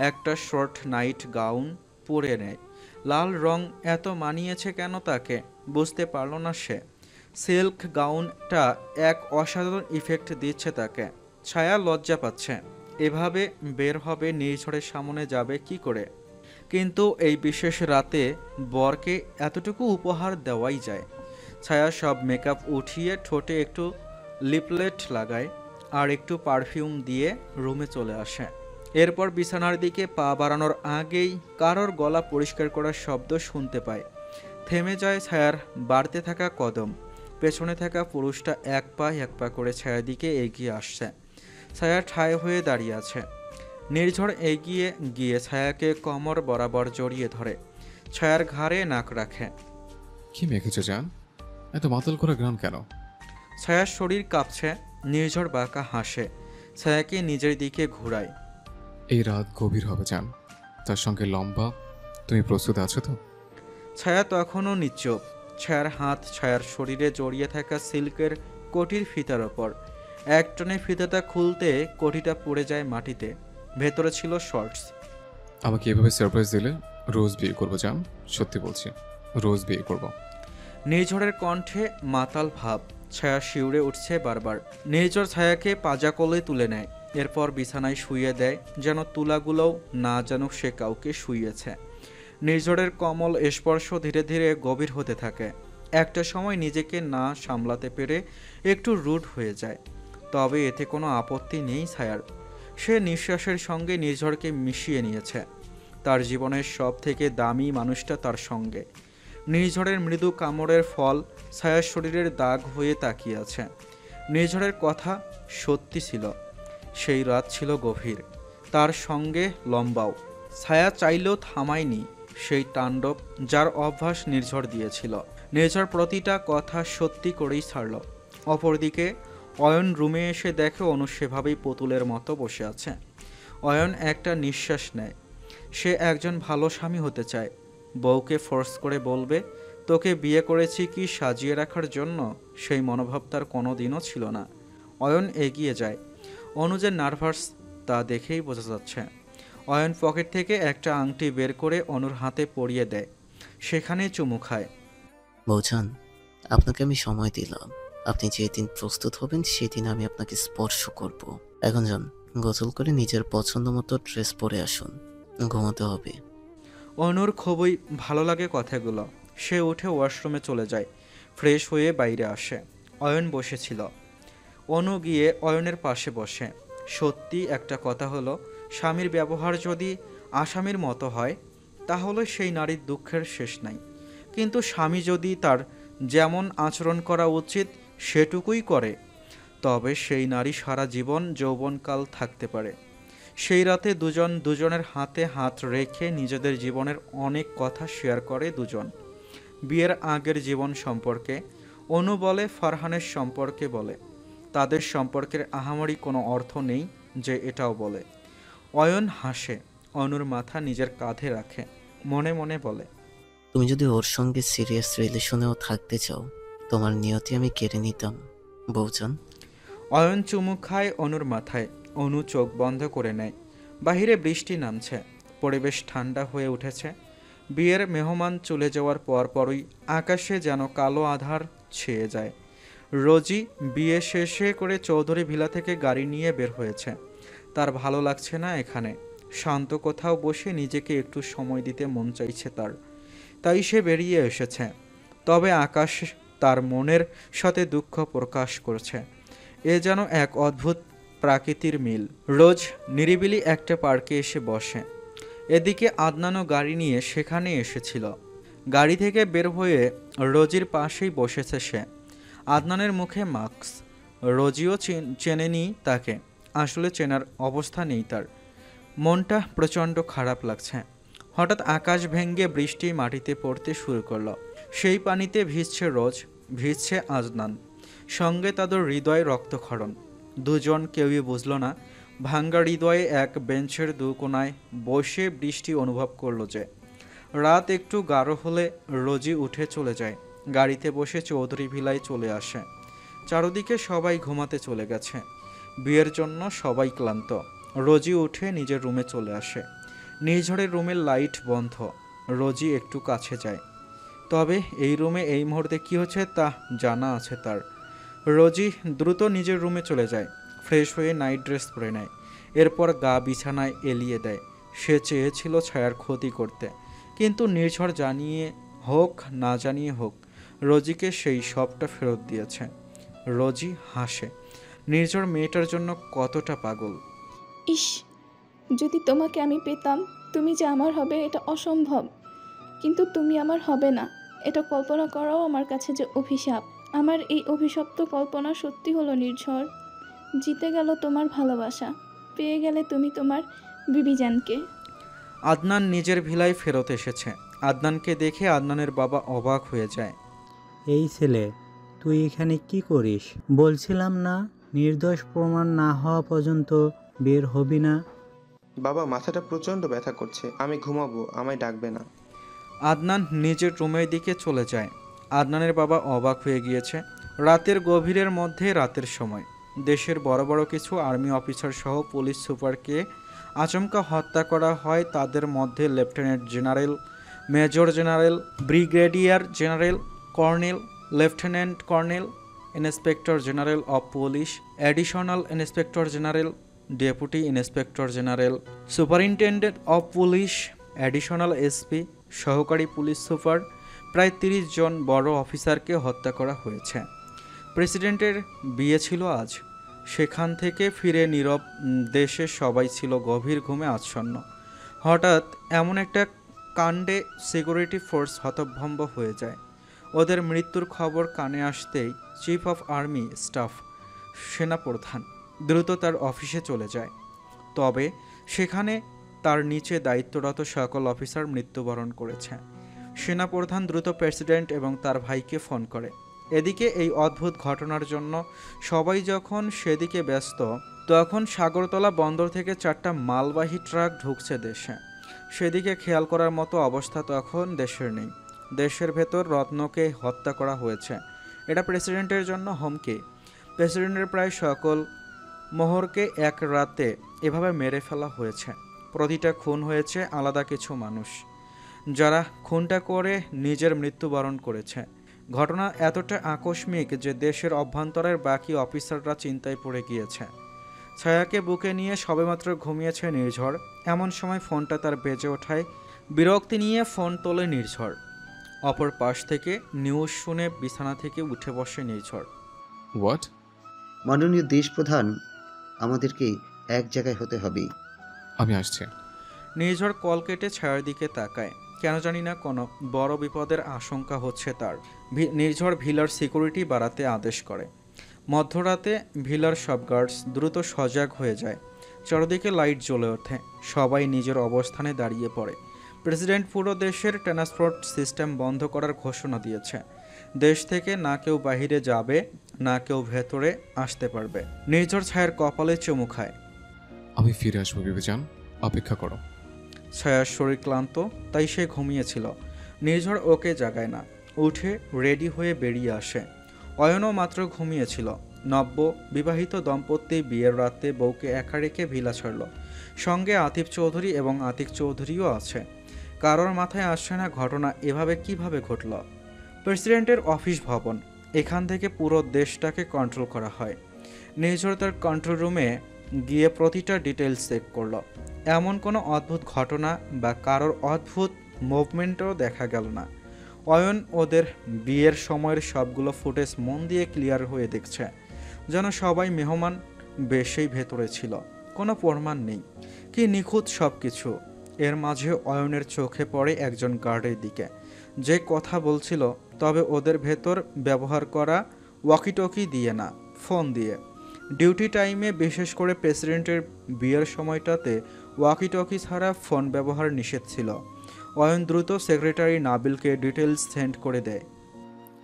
একটা শর্ট নাইট গাউন পরে নেয়। লাল রং এত মানিয়েছে কেন তাকে বুঝতে পারল না সে। সিল্ক গাউনটা এক অসাধারণ ইফেক্ট দিচ্ছে তাকে। ছায়া লজ্জা পাচ্ছে, এভাবে বের হবে নির্ঝরের সামনে যাবে কি করে। কিন্তু এই বিশেষ রাতে বরকে এতটুকু উপহার দেওয়াই যায়। ছায়া সব মেকআপ উঠিয়ে ঠোঁটে একটু লিপলেট লাগায় আর একটু পারফিউম দিয়ে রুমে চলে আসে। এরপর বিছানার দিকে পা বাড়ানোর আগেই কারোর গলা পরিষ্কার করার শব্দ শুনতে পায়। থেমে যায় ছায়ার বাড়তে থাকা কদম। পেছনে থাকা পুরুষটা এক পা করে ছায়ার দিকে এগিয়ে আসছে। ছায়া ঠায় হয়ে দাঁড়িয়ে আছে। নির্ঝর এগিয়ে গিয়ে ছায়াকে কোমর বরাবর জড়িয়ে ধরে, ছায়ার ঘাড়ে নাক রাখে। কি মেখেছো জান? এত মাতাল করা গ্রান কেন? ছায়ার শরীর কাঁপছে। নির্ঝর বাঁকা হাসে, ছায়াকে নিজের দিকে ঘুরায়। এই রাত গভীর হবে জান, তার সঙ্গে লম্বা। তুমি প্রস্তুত আছো তো? ছায়া তখনও নিশ্চুপ। ছায়ার হাত ছায়ার শরীরে জড়িয়ে থাকা সিল্কের কোটির ফিতার ওপর। এক টনে ফিতাটা খুলতে কোটিটা পড়ে যায় মাটিতে। ভেতরে ছিল শর্টস। আমাকে এভাবে সারপ্রাইজ দিলে রোজ বিয়ে করবো জান, সত্যি বলছি, রোজ বিয়ে করব। নির্ঝরের কণ্ঠে মাতাল ভাব। ছায়া শিউরে উঠছে বারবার। নির্ঝর ছায়াকে পাজা কোলে তুলে নেয়, এরপর বিছানায় শুইয়ে দেয়, যেন তুলাগুলোও না জানুক সে কাউকে শুইয়েছে। নির্ঝরের কমল স্পর্শ ধীরে ধীরে গভীর হতে থাকে। একটা সময় নিজেকে না সামলাতে পেরে একটু রুড হয়ে যায়। তবে এতে কোনো আপত্তি নেই ছায়ার। সে নিঃশ্বাসের সঙ্গে নির্ঝরকে মিশিয়ে নিয়েছে। তার জীবনের সব থেকে দামি মানুষটা তার সঙ্গে। নির্ঝরের মৃদু কামড়ের ফল ছায়ার শরীরের দাগ হয়ে তাকিয়ে আছে। নির্ঝরের কথা সত্যি ছিল। সেই রাত ছিল গভীর, তার সঙ্গে লম্বাও। ছায়া চাইলেও থামায়নি সেই তাণ্ডব যার অভ্যাস নির্ঝর দিয়েছিল। নির্ঝর প্রতিটা কথা সত্যি করেই ছাড়ল। অপরদিকে অয়ন রুমে এসে দেখে অনু সেভাবেই পুতুলের মতো বসে আছে। অয়ন একটা নিঃশ্বাস নেয়। সে একজন ভালো স্বামী হতে চায়। বউকে ফোর্স করে বলবে তোকে বিয়ে করেছি কি সাজিয়ে রাখার জন্য, সেই মনোভাব তার কোনো দিনও ছিল না। অয়ন এগিয়ে যায়। অনু যে নার্ভাস তা দেখেই বোঝা যাচ্ছে। অয়ন পকেট থেকে একটা আংটি বের করে অনুর হাতে পরিয়ে দেয়, সেখানেই চুমু খায়। বৌজান, আপনাকে আমি সময় দিলাম। আপনি যেদিন প্রস্তুত হবেন সেদিন আমি আপনাকে স্পর্শ করব। এখন যান, গোসল করে নিজের পছন্দ মতো ড্রেস পরে আসুন, ঘুমাতে হবে। অনুর খুবই ভালো লাগে কথাগুলো। সে উঠে ওয়াশরুমে চলে যায়, ফ্রেশ হয়ে বাইরে আসে। অয়ন বসেছিল। অনু গিয়ে অয়নের পাশে বসে। সত্যি একটা কথা হলো, স্বামীর ব্যবহার যদি আসামির মতো হয় তাহলে সেই নারীর দুঃখের শেষ নাই। কিন্তু স্বামী যদি তার যেমন আচরণ করা উচিত সেটুকুই করে, তবে সেই নারী সারা জীবন যৌবনকাল থাকতে পারে। সেই রাতে দুজন দুজনের হাতে হাত রেখে নিজেদের জীবনের অনেক কথা শেয়ার করে দুজন। বিয়ের আগের জীবন সম্পর্কে অনু বলে, ফারহানের সম্পর্কে বলে। তাদের সম্পর্কের আহামরি কোনো অর্থ নেই যে এটাও বলে। অয়ন হাসে, অনুর মাথা নিজের কাঁধে রাখে, মনে মনে বলে, তুমি যদি ওর সঙ্গে সিরিয়াস রিলেশনেও থাকতে চাও, তোমার নিয়তি আমি কেড়ে নিতাম বৌজান। অয়ন চুমু খায় অনুর মাথায়। অনু চোখ বন্ধ করে নেয়। বাহিরে বৃষ্টি নামছে, পরিবেশ ঠান্ডা হয়ে উঠেছে। বিয়ের মেহমান চলে যাওয়ার পরপরই আকাশে যেন কালো আধার ছেয়ে যায়। রোজি বিয়ে শেষে করে চৌধুরী ভিলা থেকে গাড়ি নিয়ে বের হয়েছে। তার ভালো লাগছে না এখানে। শান্ত কোথাও বসে নিজেকে একটু সময় দিতে মন চাইছে তার, তাই সে বেরিয়ে এসেছে। তবে আকাশ তার মনের সাথে দুঃখ প্রকাশ করছে। এ যেন এক অদ্ভুত প্রাকৃতির মিল। রোজ নিরিবিলি একটা পার্কে এসে বসে। এদিকে আদনানও গাড়ি নিয়ে সেখানে এসেছিল। গাড়ি থেকে বের হয়ে রোজির পাশেই বসেছে সে। আদনানের মুখে মাস্ক। রোজিও চেনেনি তাকে, আসলে চেনার অবস্থা নেই তার। মনটা প্রচণ্ড খারাপ লাগছে। হঠাৎ আকাশ ভেঙে বৃষ্টি মাটিতে পড়তে শুরু করলো। সেই পানিতে ভিজছে রোজ, ভিজছে আদনান, সঙ্গে তাদের হৃদয় রক্তক্ষরণ। দুজন কেউই বুঝল না। ভাঙ্গা হৃদয়ে এক বেঞ্চের দু কোনায় বসে বৃষ্টি অনুভব করলো যে। রাত একটু গাঢ় হলে রোজি উঠে চলে যায়। গাড়িতে বসে চৌধুরী ভিলায় চলে আসে। চারদিকে সবাই ঘুমাতে চলে গেছে। বিয়ের জন্য সবাই ক্লান্ত। রোজি উঠে নিজের রুমে চলে আসে। নির্ঝরের রুমের লাইট বন্ধ। রোজি একটু কাছে যায়। তবে এই রুমে এই মুহূর্তে কী হচ্ছে তা জানা আছে তার। রোজি দ্রুত নিজের রুমে চলে যায়, ফ্রেশ হয়ে নাইট ড্রেস পরে নেয়, এরপর গা বিছানায় এলিয়ে দেয়। সে চেয়েছিল ছায়ার ক্ষতি করতে, কিন্তু নির্ঝর জানিয়ে হোক না জানিয়ে হোক রোজিকে সেই সবটা ফেরত দিয়েছে। রোজি হাসে। নির্ঝর মেয়েটার জন্য কতটা পাগল। ইস, যদি তোমাকে আমি পেতাম, তুমি যে আমার হবে এটা অসম্ভব, কিন্তু তুমি আমার হবে না এটা কল্পনা করাও আমার কাছে যে অভিশাপ। আমার এই অভিশপ্ত কল্পনা সত্যি হলো নির্ঝর। জিতে গেল তোমার ভালোবাসা, পেয়ে গেলে তুমি তোমার বিবিজানকে। আদনান নিজের ভিলায় ফেরত এসেছে। আদনানকে দেখে আদনানের বাবা অবাক হয়ে যায়। এই ছেলে, তুই এখানে কি করিস? বলছিলাম না নির্দোষ প্রমাণ না হওয়া পর্যন্ত বের হবি না? বাবা, মাথাটা প্রচণ্ড ব্যথা করছে, আমি ঘুমাবো, আমায় ডাকবে না। আদনান নিজের রুমের দিকে চলে যায়। আদনানের বাবা অবাক হয়ে গিয়েছে। রাতের গভীরের মধ্যে রাতের সময় দেশের বড় বড় কিছু আর্মি অফিসার সহ পুলিশ সুপারকে আচমকা হত্যা করা হয়। তাদের মধ্যে lieutenant general, major general, brigadier general, colonel, lieutenant colonel, inspector general of police, additional inspector general, deputy inspector general, superintendent of police, additional SP, সহকারী পুলিশ সুপার, প্রায় 30 জন বড় অফিসারকে হত্যা করা হয়েছে। প্রেসিডেন্টের বিয়ে ছিল আজ। সেখান থেকে ফিরে নীরব দেশে সবাই ছিল গভীর ঘুমে আচ্ছন্ন। হঠাৎ এমন একটা কাণ্ডে সিকিউরিটি ফোর্স হতভম্ব হয়ে যায়। ওদের মৃত্যুর খবর কানে আসতেই চিফ অফ আর্মি স্টাফ, সেনাপ্রধান দ্রুত তার অফিসে চলে যায়। তবে সেখানে তার নিচে দায়িত্বরত সকল অফিসার মৃত্যুবরণ করেছে। সেনাপ্রধান দ্রুত প্রেসিডেন্ট এবং তার ভাইকে ফোন করে। এদিকে এই অদ্ভুত ঘটনার জন্য সবাই যখন সেদিকে ব্যস্ত, তখন সাগরতলা বন্দর থেকে 4টা মালবাহী ট্রাক ঢুকছে দেশে। সেদিকে খেয়াল করার মতো অবস্থা তখন দেশের নেই। দেশের ভেতর রত্নকে হত্যা করা হয়েছে। এটা প্রেসিডেন্টের জন্য হুমকি। প্রেসিডেন্টের প্রায় সকল মোহরকে এক রাতে এভাবে মেরে ফেলা হয়েছে। প্রতিটা খুন হয়েছে আলাদা কিছু মানুষ, যারা খুনটা করে নিজের মৃত্যুবরণ করেছে। ঘটনা এতটা আকস্মিক যে দেশের অভ্যন্তরের বাকি অফিসাররা চিন্তায় পড়ে গিয়েছে। ছায়াকে বুকে নিয়ে সবেমাত্র ঘুমিয়েছে নির্ঝর। এমন সময় ফোনটা তার বেজে ওঠায়। বিরক্তি নিয়ে ফোন তোলে নির্ঝর। অপর পাশ থেকে নিউজ শুনে বিছানা থেকে উঠে বসে নির্ঝর। হোয়াট? মাননীয় দেশ প্রধান, আমাদেরকে এক জায়গায় হতে হবে। আমি আসছি। নির্ঝর কল কেটে ছায়ার দিকে তাকায়। কেন জানি না কোনো বড় বিপদের আশঙ্কা হচ্ছে তার। নির্ঝর ভিলার সিকিউরিটি বাড়াতে আদেশ করে। মধ্যরাতে ভিলার সব গার্ডস দ্রুত সজাগ হয়ে যায়। চারদিকে লাইট জ্বলে ওঠে। সবাই নিজের অবস্থানে দাঁড়িয়ে পড়ে। প্রেসিডেন্ট পুরো দেশের ট্রান্সপোর্ট সিস্টেম বন্ধ করার ঘোষণা দিয়েছে। দেশ থেকে না কেউ বাহিরে যাবে, না কেউ ভেতরে আসতে পারবে। নির্ঝর ছায়ার কপালে চুমু খায়। আমি ফিরে আসবো বিবেচান, অপেক্ষা করো। ছায়ার শরীর ক্লান্ত, তাই সে ঘুমিয়েছিল। নির্ঝর ওকে জাগায় না। উঠে রেডি হয়ে বেরিয়ে আসে। অয়নও মাত্র ঘুমিয়েছিল। নব্য বিবাহিত দম্পতি বিয়ের রাতে বউকে একা রেখে ভিলা ছাড়ল। সঙ্গে আতিফ চৌধুরী এবং আতিক চৌধুরীও আছে। কারোর মাথায় আসছে না ঘটনা এভাবে কিভাবে ঘটল। প্রেসিডেন্টের অফিস ভবন, এখান থেকে পুরো দেশটাকে কন্ট্রোল করা হয়। নির্ঝর তার কন্ট্রোল রুমে গিয়ে প্রতিটা ডিটেলস চেক করলো। এমন কোনো অদ্ভুত ঘটনা বা কারোর অদ্ভুত মুভমেন্টও দেখা গেল না। অয়ন ওদের বিয়ের সময়ের সবগুলো ফুটেজ মন দিয়ে ক্লিয়ার হয়ে দেখছে, যেন সবাই মেহমান বেশেই ভেতরে ছিল। কোনো প্রমাণ নেই, কি নিখুঁত সব কিছু। এর মাঝে অয়নের চোখে পড়ে একজন গার্ডের দিকে, যে কথা বলছিল, তবে ওদের ভেতর ব্যবহার করা ওয়াকিটকি দিয়ে না, ফোন দিয়ে। ডিউটি টাইমে বিশেষ করে প্রেসিডেন্টের বিয়ের সময়টাতে ওয়াকিটকি ছাড়া ফোন ব্যবহার নিষেধ ছিল। অয়ন দ্রুত সেক্রেটারি নাবিলকে ডিটেলস সেন্ড করে দেয়।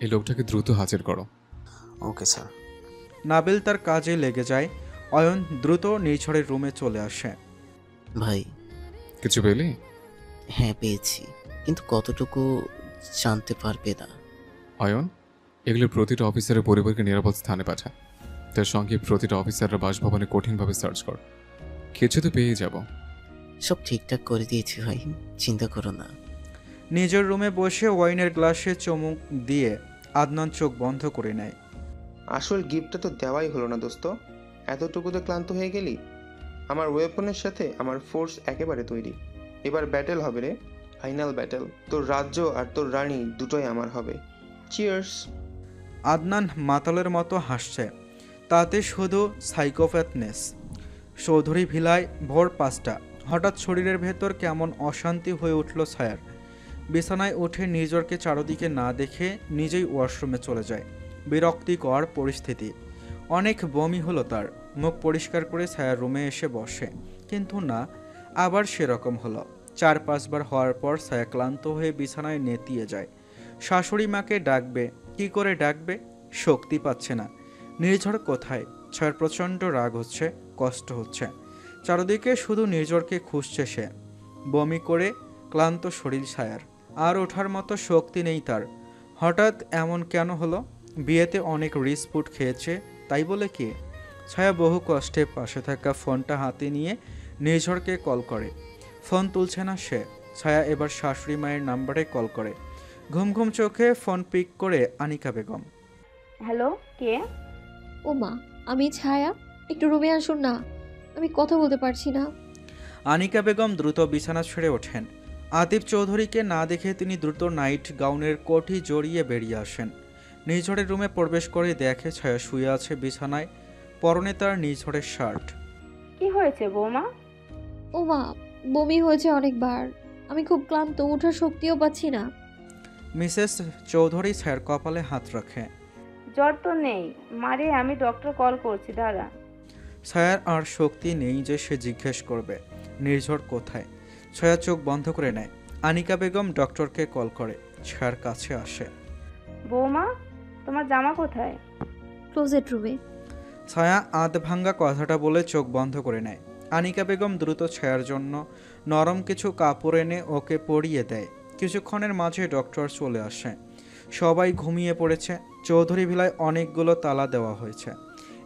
এই লোকটাকে দ্রুত হাজির করো। Okay sir. নাবিল তার কাজে লেগে যায়। অয়ন দ্রুত নির্ঝরের রুমে চলে আসে। ভাই, কিছু পেলি? হ্যাঁ পেয়েছি, কিন্তু কতটুকু জানতে পারবে না। অয়ন, এগুলো প্রতিটা অফিসারের পরিবারকে নিরাপদ স্থানে পাঠা। তার সঙ্গে প্রতিটা অফিসাররা বাসভবনে কঠিনভাবে সার্চ কর। কিছু তো পেয়ে যাব। সব ঠিকঠাক করে দিয়েছি ভাই, চিন্তা করো না। নিজের রুমে বসে ওয়াইনের গ্লাসে চুমুক দিয়ে আদনান চোখ বন্ধ করে নেয়। আসল গিফটটা তো দেওয়াই হলো না দোস্ত, এতটুকুতে ক্লান্ত হয়ে গেলি? আমার ওয়েপনের সাথে আমার ফোর্স একেবারে তৈরি। এবার ব্যাটেল হবে রে, ফাইনাল ব্যাটেল। তোর রাজ্য আর তোর রানী দুটোই আমার হবে। চিয়ার্স। আদনান মাতালের মতো হাসছে, তাতে শুধু সাইকোপ্যাথনেস। চৌধুরী ভিলায় ভোর 5টা। হঠাৎ শরীরের ভেতর কেমন অশান্তি হয়ে উঠল ছায়ার। বিছানায় উঠে নিজরকে চারদিকে না দেখে নিজেই ওয়াশরুমে চলে যায়। বিরক্তিকর পরিস্থিতি। অনেক বমি হলো তার। মুখ পরিষ্কার করে ছায়ার রুমে এসে বসে, কিন্তু না, আবার সেরকম হলো। 4-5 বার হওয়ার পর ছায়া ক্লান্ত হয়ে বিছানায় নেতিয়ে যায়। শাশুড়ি মাকে ডাকবে, কি করে ডাকবে? শক্তি পাচ্ছে না। নির্ঝর কোথায়? ছায়ার প্রচণ্ড রাগ হচ্ছে, কষ্ট হচ্ছে। চারদিকে শুধু নির্ঝরকে খুঁজছে সে। বমি করে ক্লান্ত শরীর ছায়ার, আর ওঠার মতো শক্তি নেই তার। হঠাৎ এমন কেন হলো? বিয়েতে অনেক রিস্পুট খেয়েছে, তাই বলে কি? ছায়া বহু কষ্টে পাশে থাকা ফোনটা হাতে নিয়ে নির্ঝরকে কল করে। ফোন তুলছে না সে। ছায়া এবার শাশুড়ি মায়ের নাম্বারে কল করে। ঘুম ঘুম চোখে ফোন পিক করে আনিকা বেগম। হ্যালো, কে? ও মা, আমি ছায়া, একটু রুমে আসুন না, আমি কথা বলতে পারছি না। আনিকা বেগম দ্রুত বিছানা ছেড়ে ওঠেন। আতিফ চৌধুরীকে না দেখে তিনি দ্রুত নাইট গাউনের কোটি জড়িয়ে বেরিয়ে আসেন। নিঝড়ের রুমে প্রবেশ করে দেখে ছায়া শুয়ে আছে বিছানায়, পরনে তার নিঝড়ের শার্ট। কি হয়েছে বৌমা? ও মা, বমি হয়েছে অনেকবার, আমি খুব ক্লান্ত, ওঠার শক্তিও পাচ্ছি না। মিসেস চৌধুরী ছায়ার কপালে হাত রাখে। জ্বর তো নেই মারে, আমি ডক্টর কল করছি, দাঁড়া। ছায়ার আর শক্তি নেই যে সে জিজ্ঞেস করবে নির্ঝর কোথায়। ছায়া চোখ বন্ধ করে নেয়। আনিকা বেগম ডক্টরকে কল করে, ছায়ার কাছে আসে। বৌমা, তোমার জামা কোথায়? ক্লোজেট রুমে। ছায়া আধ ভাঙ্গা কথাটা বলে চোখ বন্ধ করে নেয়। আনিকা বেগম দ্রুত ছায়ার জন্য নরম কিছু কাপড় এনে ওকে পরিয়ে দেয়। কিছুক্ষণের মাঝে ডক্টর চলে আসে। সবাই ঘুমিয়ে পড়েছে। চৌধুরী ভিলায় অনেকগুলো তালা দেওয়া হয়েছে,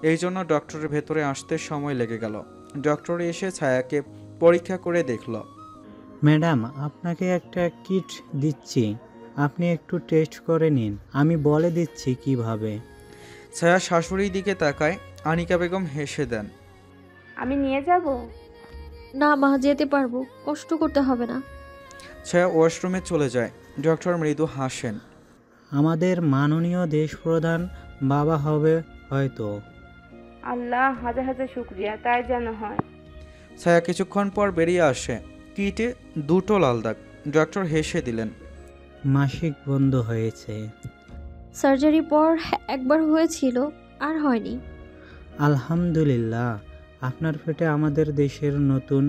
এই জন্য ডক্টরের ভেতরে আসতে সময় লেগে গেল। ডক্টর এসে ছায়াকে পরীক্ষা করে দেখল। ম্যাডাম, আপনাকে একটা কিট দিচ্ছি, আপনি একটু টেস্ট করে নিন, আমি বলে দিচ্ছি কিভাবে। ছায়া শাশুড়ির দিকে তাকায়। আনিকা বেগম হেসে দেন। আমি নিয়ে যাব? না মা, যেতে পারবো, কষ্ট করতে হবে না। ছায়া ওয়াশরুমে চলে যায়। ডক্টর মৃদু হাসেন। আমাদের মাননীয় দেশপ্রধান বাবা হবে হয়তো। আল্লাহ হাজার হাজার শুক্রিয়া, তাই যেন হয়। ছায়া কিছুক্ষণ পর বেরিয়ে আসে। কিটে 2টো লাল দাগ। ডক্টর হেসে দিলেন। মাসিক বন্ধ হয়েছে। সার্জারি পর একবার হয়েছিল, আর হয়নি। আলহামদুলিল্লাহ, আপনার পেটে আমাদের দেশের নতুন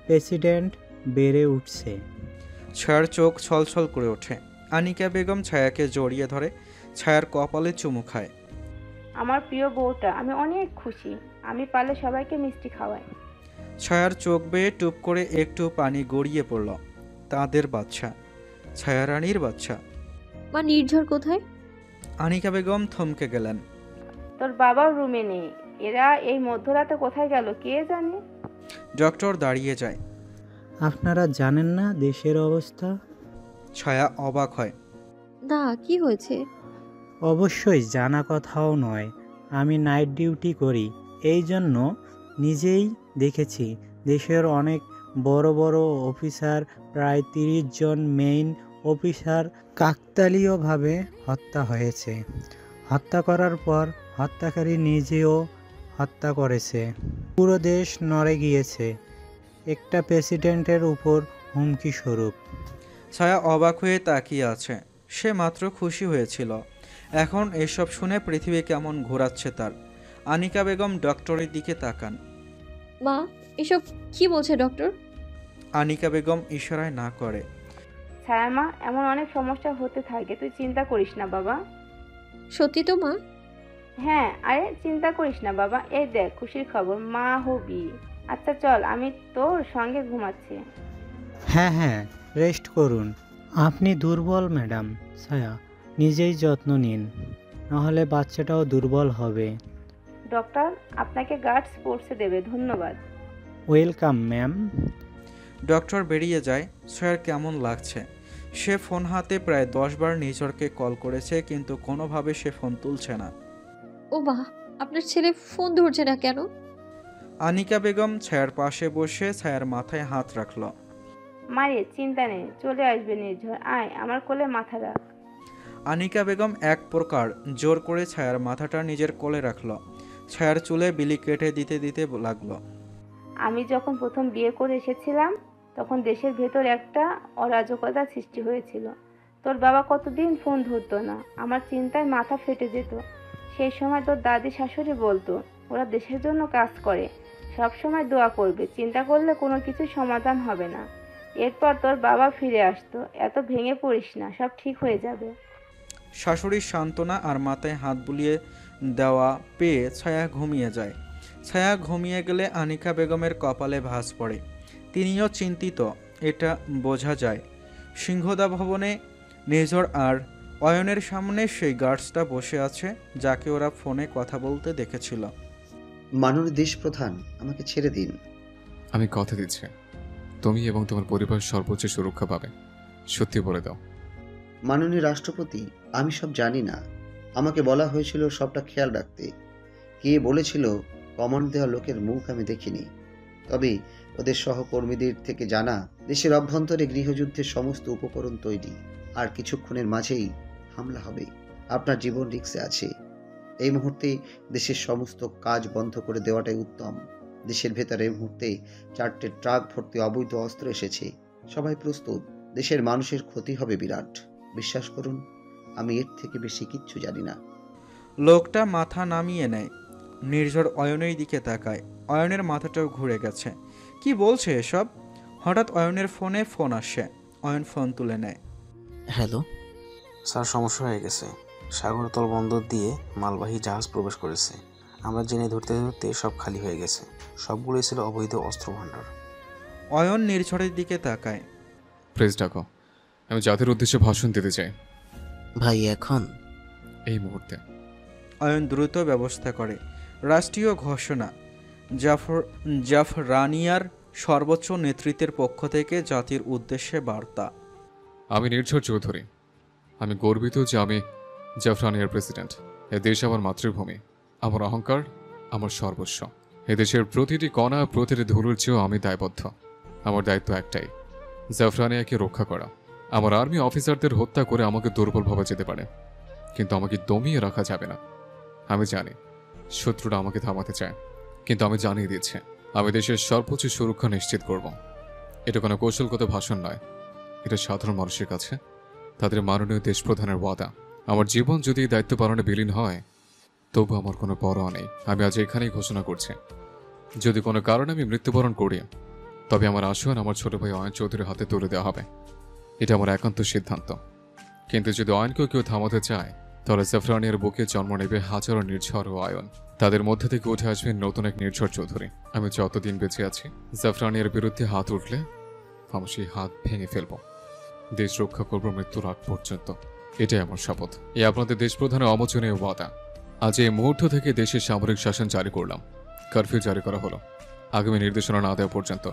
প্রেসিডেন্ট বেড়ে উঠছে। ছায়ার চোখ ছলছল করে ওঠে। আনিকা বেগম ছায়াকে জড়িয়ে ধরে, ছায়ার কপালে চুমু খায়। আমার প্রিয় বউটা, আমি অনেক খুশি। আমি পারলে সবাইকে মিষ্টি খাওয়াই। ছায়ার চোখ বেয়ে টুপ করে একটু পানি গড়িয়ে পড়ল। তাদের বাচ্চা, ছায়া রানীর বাচ্চা। মা, নির্ঝর কোথায়? আনিকা বেগম থমকে গেলেন। তোর বাবাও রুমে নেই, এরা এই মধ্যরাতে কোথায় গেল কে জানে। ডক্টর দাঁড়িয়ে যায়। আপনারা জানেন না দেশের অবস্থা? ছায়া অবাক হয়। না, কি হয়েছে? অবশ্যই জানা কথাও নয়, আমি নাইট ডিউটি করি, এই জন্য নিজেই দেখেছি। দেশের অনেক বড় বড় অফিসার, প্রায় 30 জন মেইন অফিসার কাকতালীয়ভাবে হত্যা হয়েছে। হত্যা করার পর হত্যাকারী নিজেও হত্যা করেছে। পুরো দেশ নড়ে গিয়েছে একটা প্রেসিডেন্টের উপর হুমকি স্বরূপ। ছায়া অবাক হয়ে তাকিয়ে আছে। সে মাত্র খুশি হয়েছিল, এখন এসব শুনে পৃথিবী কেমন ঘোরাচ্ছে তার। আনিকা বেগম ডক্টরের দিকে তাকান। মা, এসব কি বলছে ডক্টর? আনিকা বেগম ইশারায় না করে। ছায়ামা, এমন অনেক সমস্যা হতে থাকে, তুই চিন্তা করিস না বাবা। সত্যি তো মা? হ্যাঁ, আরে চিন্তা করিস না বাবা, এই দেখ খুশির খবর, মা হবি। আচ্ছা চল, আমি তোর সঙ্গে ঘুমাচ্ছি। হ্যাঁ হ্যাঁ, রেস্ট করুন। আপনি দুর্বল ম্যাডাম। ছায়া, নিজেই যত্ন নিন, নাহলে বাচ্চাটাও দুর্বল হবে। ডক্টর আপনাকে গার্ডস পৌঁছে দেবে, ধন্যবাদ। Welcome ma'am. ডক্টর বেরিয়ে যায়। ছায়ার কেমন লাগছে সে ফোন হাতে প্রায় 10 বার নিঝরকে কল করেছে, কিন্তু কোনোভাবে সে ফোন তুলছে না। ও মা, আপনার ছেলে ফোন ধরছে না কেন? আনিকা বেগম ছায়ার পাশে বসে ছায়ার মাথায় হাত রাখল। মারে, চিন্তা নেই, চলে আসবে নির্ঝর, আয় আমার কোলে মাথা রাখ। আনিকা বেগম এক প্রকার জোর করে ছায়ার মাথাটা নিজের কোলে রাখল। ছায়ার চুলে বিলি কেটে দিতে দিতে লাগলো। আমি যখন প্রথম বিয়ে করে এসেছিলাম তখন দেশের ভেতর একটা অরাজকতা সৃষ্টি হয়েছিল। তোর বাবা কতদিন ফোন ধরতো না, আমার চিন্তায় মাথা ফেটে যেত। সেই সময় তোর দাদি শাশুড়ি বলতো ওরা দেশের জন্য কাজ করে, সব সময় দোয়া করবে, চিন্তা করলে কোনো কিছু সমাধান হবে না। এরপর তোর বাবা ফিরে আসতো। এত ভেঙে পড়িস না, সব ঠিক হয়ে যাবে। শাশুড়ির সান্ত্বনা আর মাথায় হাত বুলিয়ে দেওয়া পেয়ে ছায়া ঘুমিয়ে যায়। ছায়া ঘুমিয়ে গেলে আনিকা বেগমের কপালে ভাঁজ পড়ে। তিনিও চিন্তিত, এটা বোঝা যায়। সিংহদা ভবনে নিঝর আর অয়নের সামনে সেই গার্ডসটা বসে আছে যাকে ওরা ফোনে কথা বলতে দেখেছিল। মাননীয় দেশ প্রধান, আমাকে ছেড়ে দিন। আমি কথা দিচ্ছি, তুমি এবং তোমার পরিবার সর্বোচ্চ সুরক্ষা পাবে। সত্যি বলে দাও। মাননীয় রাষ্ট্রপতি, আমি সব জানি না। আমাকে বলা হয়েছিল সবটা খেয়াল রাখতে। কে বলেছিল কমান্ড দেওয়া লোকের মুখ আমি দেখিনি। তবে ওদের সহকর্মীদের থেকে জানা দেশের অভ্যন্তরে গৃহযুদ্ধের সমস্ত উপকরণ তৈরি, আর কিছুক্ষণের মাঝেই হামলা হবে। আপনার জীবন রিস্কে আছে। এই মুহূর্তে দেশের সমস্ত কাজ বন্ধ করে দেওয়াটাই উত্তম। দেশের ভেতরে এই মুহূর্তে 4টে ট্রাক ভর্তি অবৈধ অস্ত্র এসেছে। সবাই প্রস্তুত। দেশের মানুষের ক্ষতি হবে বিরাট। বিশ্বাস করুন, আমি এর থেকে বেশি কিচ্ছু জানি না। লোকটা মাথা নামিয়ে নেয়। নির্ঝর অয়নের দিকে তাকায়। অয়নের মাথাটাও ঘুরে গেছে। কি বলছে এসব? হঠাৎ অয়নের ফোনে ফোন আসে। অয়ন ফোন তুলে নেয়। হ্যালো স্যার, সমস্যা হয়ে গেছে। সাগরতল বন্দর দিয়ে মালবাহী জাহাজ প্রবেশ করেছে। আমরা জেনে ধরতে ধরতে সব খালি হয়ে গেছে। সবগুলোই ছিল অবৈধ অস্ত্র ভাণ্ডার। অয়ন নির্ঝরের দিকে তাকায়। প্রেস ডাকো, আমি জাতির উদ্দেশ্যে ভাষণ দিতে চাই। ভাই এখন? এই মুহূর্তে। অয়ন দ্রুত ব্যবস্থা করে। রাষ্ট্রীয় ঘোষণা, জাফরানিয়ার সর্বোচ্চ নেতৃত্বের পক্ষ থেকে জাতির উদ্দেশ্যে বার্তা। আমি নির্ঝর চৌধুরী। আমি গর্বিত যে আমি জাফরানিয়ার প্রেসিডেন্ট। এ দেশ আমার মাতৃভূমি, আমার অহংকার, আমার সর্বস্ব। এদেশের প্রতিটি কণা, প্রতিটি ধুলোর চেয়েও আমি দায়বদ্ধ। আমার দায়িত্ব একটাই, জাফরানিয়াকে রক্ষা করা। আমার আর্মি অফিসারদের হত্যা করে আমাকে দুর্বল ভাবা যেতে পারে, কিন্তু আমাকে দমিয়ে রাখা যাবে না। আমি জানি শত্রুরা আমাকে থামাতে চায়, কিন্তু আমি জানিয়ে দিচ্ছি আমি দেশের সর্বোচ্চ সুরক্ষা নিশ্চিত করব। এটা কোনো কৌশলগত ভাষণ নয়, এটা সাধারণ মানুষের কাছে তাদের মাননীয় দেশ প্রধানের ওয়াদা। আমার জীবন যদি এই দায়িত্ব পালনে বিলীন হয়, তবু আমার কোনো পরোয়া নেই। আমি আজ এখানেই ঘোষণা করছি, যদি কোনো কারণে আমি মৃত্যুবরণ করি, তবে আমার আসন আমার ছোট ভাই অয়ন চৌধুরীর হাতে তুলে দেওয়া হবে। এটা আমার একান্ত সিদ্ধান্ত। কিন্তু যদি অয়নকেও কেউ থামাতে চায়, তাহলে জাফরানিয়ার বুকে জন্ম নেবে হাজারো নির্ঝর ও অয়ন। তাদের মধ্যে থেকে উঠে আসবে নতুন এক নির্ঝর চৌধুরী। আমি যতদিন বেঁচে আছি, জাফরানিয়ার বিরুদ্ধে হাত উঠলে আমি সেই হাত ভেঙে ফেলব। দেশ রক্ষা করব মৃত্যুর আগ পর্যন্ত। এটাই আমার শপথ। এই আপনাদের দেশ প্রধানের অমোচনীয় ওয়াদা। আজ এই মুহূর্ত থেকে দেশের সামরিক শাসন জারি করলাম। কারফিউ জারি করা হলো আগামী নির্দেশনা না দেওয়া পর্যন্ত।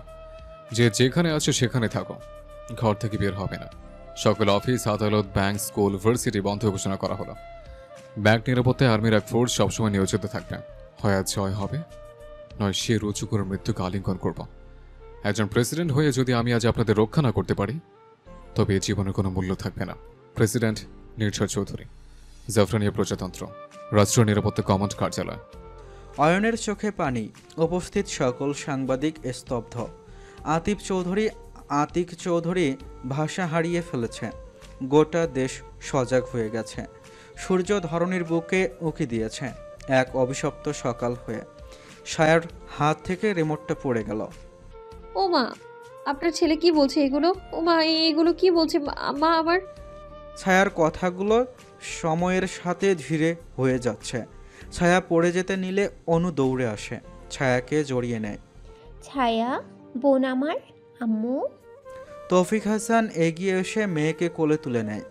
যে যেখানে আছো সেখানে থাকো, ঘর থেকে বের হবে না। সকল অফিস, আদালত, ব্যাংক, স্কুল, ভার্সিটি বন্ধ ঘোষণা করা হলো। ব্যাংক নিরাপত্তায় আর্মির এক ফোর্স সবসময় নিয়োজিত থাকবে। হয় আজ জয় হবে, নয় সে রুচু করে মৃত্যুকে আলিঙ্গন করব। একজন প্রেসিডেন্ট হয়ে যদি আমি আজ আপনাদের রক্ষা না করতে পারি, তবে এই জীবনের কোনো মূল্য থাকবে না। প্রেসিডেন্ট নির্ঝর চৌধুরী, জাফরানিয়া প্রজাতন্ত্র, রাষ্ট্রীয় নিরাপত্তা কমান্ড কার্যালয়। অয়নের চোখে পানি। উপস্থিত সকল সাংবাদিক স্তব্ধ। আতিক চৌধুরী ভাষা হারিয়ে ফেলেছে। গোটা দেশ সজাগ হয়ে গেছে। সূর্য ধরণীর বুকে উকি দিয়েছে এক অভিশপ্ত সকাল হয়ে। সায়ার হাত থেকে রিমোটটা পড়ে গেল। ও মা, আপনার ছেলে কি বলছে এগুলো? ও মা, এগুলো কি বলছে মা? আমার ছায়ার কথাগুলো সময়ের সাথে ধীরে হয়ে যাচ্ছে। ছায়া পড়ে যেতে নিলে অনু দৌড়ে আসে, ছায়াকে জড়িয়ে নেয়। ছায়া, বোন আমার, আম্মু। তৌফিক হাসান এগিয়ে এসে মেয়েকে কোলে তুলে নেয়।